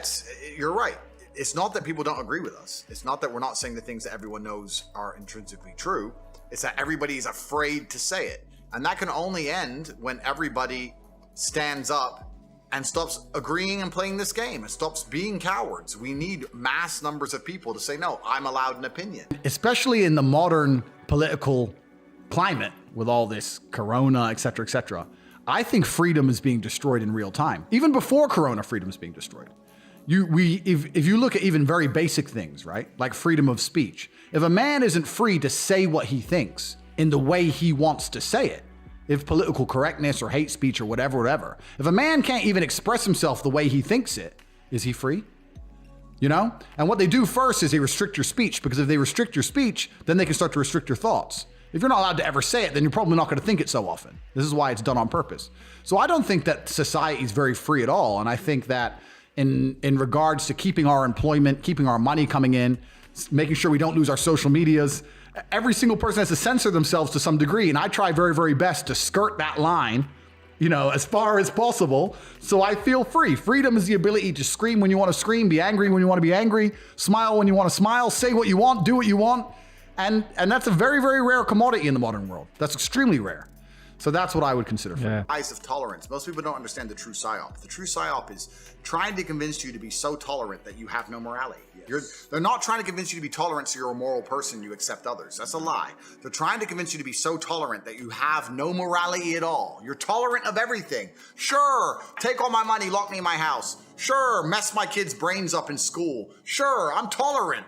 you're right. It's not that people don't agree with us. It's not that we're not saying the things that everyone knows are intrinsically true. It's that everybody's afraid to say it. And that can only end when everybody stands up and stops agreeing and playing this game. It stops being cowards. We need mass numbers of people to say, no, I'm allowed an opinion. Especially in the modern political climate with all this corona, et cetera, I think freedom is being destroyed in real time. Even before corona, freedom is being destroyed. If you look at even very basic things, right? Like freedom of speech. If a man isn't free to say what he thinks in the way he wants to say it, if political correctness or hate speech or whatever. If a man can't even express himself the way he thinks it, is he free? You know? And what they do first is they restrict your speech, because if they restrict your speech, then they can start to restrict your thoughts. If you're not allowed to ever say it, then you're probably not going to think it so often. This is why it's done on purpose. So I don't think that society is very free at all. And I think that in regards to keeping our employment, keeping our money coming in, making sure we don't lose our social medias, every single person has to censor themselves to some degree. And I try very, very best to skirt that line, you know, as far as possible. So I feel free. Freedom is the ability to scream when you want to scream, be angry when you want to be angry, smile when you want to smile, say what you want, do what you want. And that's a very, very rare commodity in the modern world. That's extremely rare. So that's what I would consider freedom. Eyes of tolerance. Most people don't understand the true psyop. The true psyop is trying to convince you to be so tolerant that you have no morality. They're not trying to convince you to be tolerant so you're a moral person, you accept others. That's a lie. They're trying to convince you to be so tolerant that you have no morality at all. You're tolerant of everything. Sure, take all my money, lock me in my house. Sure, mess my kids' brains up in school. Sure, I'm tolerant.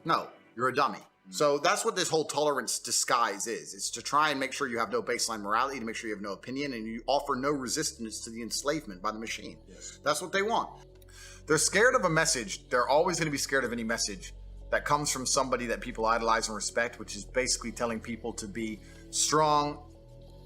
No, you're a dummy. So that's what this whole tolerance disguise is. It's to try and make sure you have no baseline morality, to make sure you have no opinion, and you offer no resistance to the enslavement by the machine. Yes. That's what they want. They're scared of a message. They're always going to be scared of any message that comes from somebody that people idolize and respect, which is basically telling people to be strong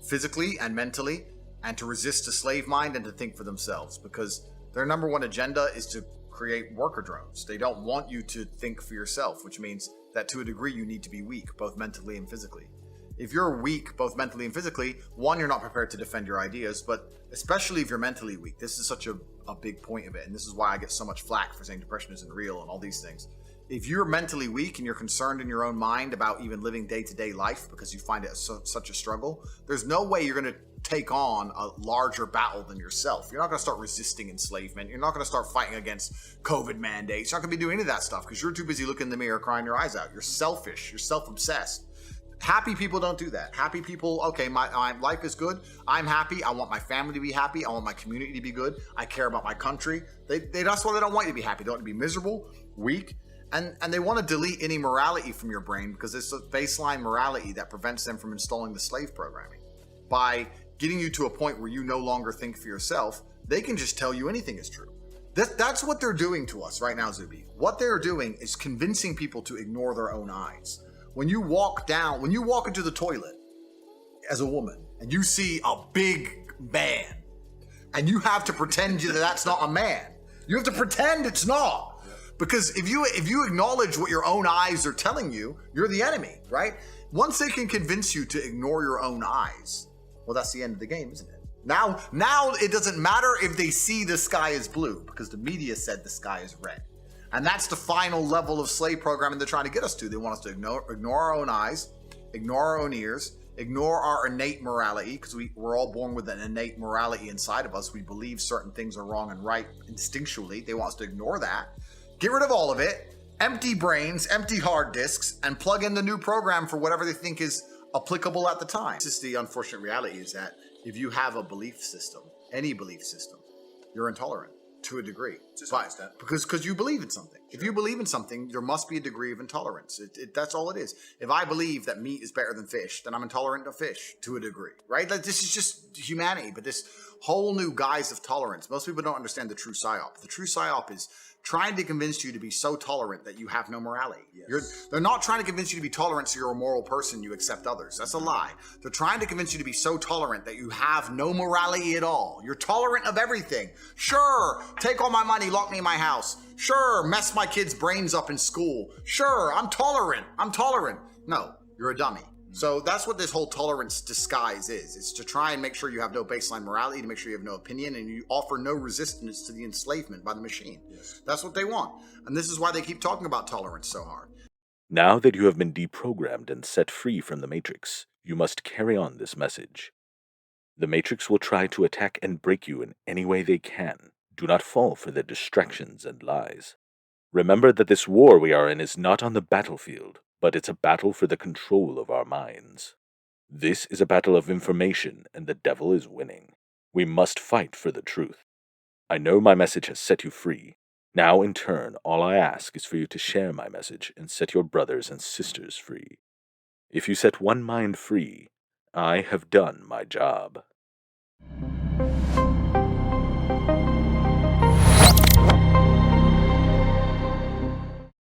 physically and mentally, and to resist the slave mind and to think for themselves, because their number one agenda is to create worker drones. They don't want you to think for yourself, which means that to a degree you need to be weak, both mentally and physically. If you're weak, both mentally and physically, one, you're not prepared to defend your ideas, but especially if you're mentally weak, this is such a big point of it, and this is why I get so much flack for saying depression isn't real and all these things. If you're mentally weak and you're concerned in your own mind about even living day-to-day life because you find it such a struggle, there's no way you're going to take on a larger battle than yourself. You're not going to start resisting enslavement. You're not going to start fighting against COVID mandates. You're not going to be doing any of that stuff because you're too busy looking in the mirror crying your eyes out. You're selfish. You're self-obsessed. Happy people don't do that. Happy people, okay, my life is good. I'm happy. I want my family to be happy. I want my community to be good. I care about my country. That's why they don't want you to be happy. They want you to be miserable, weak, and they want to delete any morality from your brain because it's a baseline morality that prevents them from installing the slave programming. By getting you to a point where you no longer think for yourself, they can just tell you anything is true. That's what they're doing to us right now, Zuby. What they're doing is convincing people to ignore their own eyes. When you walk into the toilet as a woman and you see a big man and you have to pretend that that's not a man. You have to pretend it's not. Because if you acknowledge what your own eyes are telling you, you're the enemy, right? Once they can convince you to ignore your own eyes, well, that's the end of the game, isn't it? Now it doesn't matter if they see the sky is blue because the media said the sky is red. And that's the final level of slave programming they're trying to get us to. They want us to ignore our own eyes, ignore our own ears, ignore our innate morality, because we're all born with an innate morality inside of us. We believe certain things are wrong and right instinctually. They want us to ignore that. Get rid of all of it, empty brains, empty hard disks, and plug in the new program for whatever they think is applicable at the time. This is the unfortunate reality, is that if you have a belief system, any belief system, you're intolerant. To a degree, because you believe in something. Sure. If you believe in something, there must be a degree of intolerance. That's all it is. If I believe that meat is better than fish, then I'm intolerant of fish to a degree, right? Like, this is just humanity, but this whole new guise of tolerance. Most people don't understand the true psyop. The true psyop is trying to convince you to be so tolerant that you have no morality. Yes. They're not trying to convince you to be tolerant so you're a moral person, you accept others. That's a lie. They're trying to convince you to be so tolerant that you have no morality at all. You're tolerant of everything. Sure, take all my money, lock me in my house. Sure, mess my kids' brains up in school. Sure, I'm tolerant. No, you're a dummy. So that's what this whole tolerance disguise is. It's to try and make sure you have no baseline morality, to make sure you have no opinion, and you offer no resistance to the enslavement by the machine. Yes. That's what they want. And this is why they keep talking about tolerance so hard. Now that you have been deprogrammed and set free from the Matrix, you must carry on this message. The Matrix will try to attack and break you in any way they can. Do not fall for their distractions and lies. Remember that this war we are in is not on the battlefield, but it's a battle for the control of our minds. This is a battle of information, and the devil is winning. We must fight for the truth. I know my message has set you free. Now, in turn, all I ask is for you to share my message and set your brothers and sisters free. If you set one mind free, I have done my job.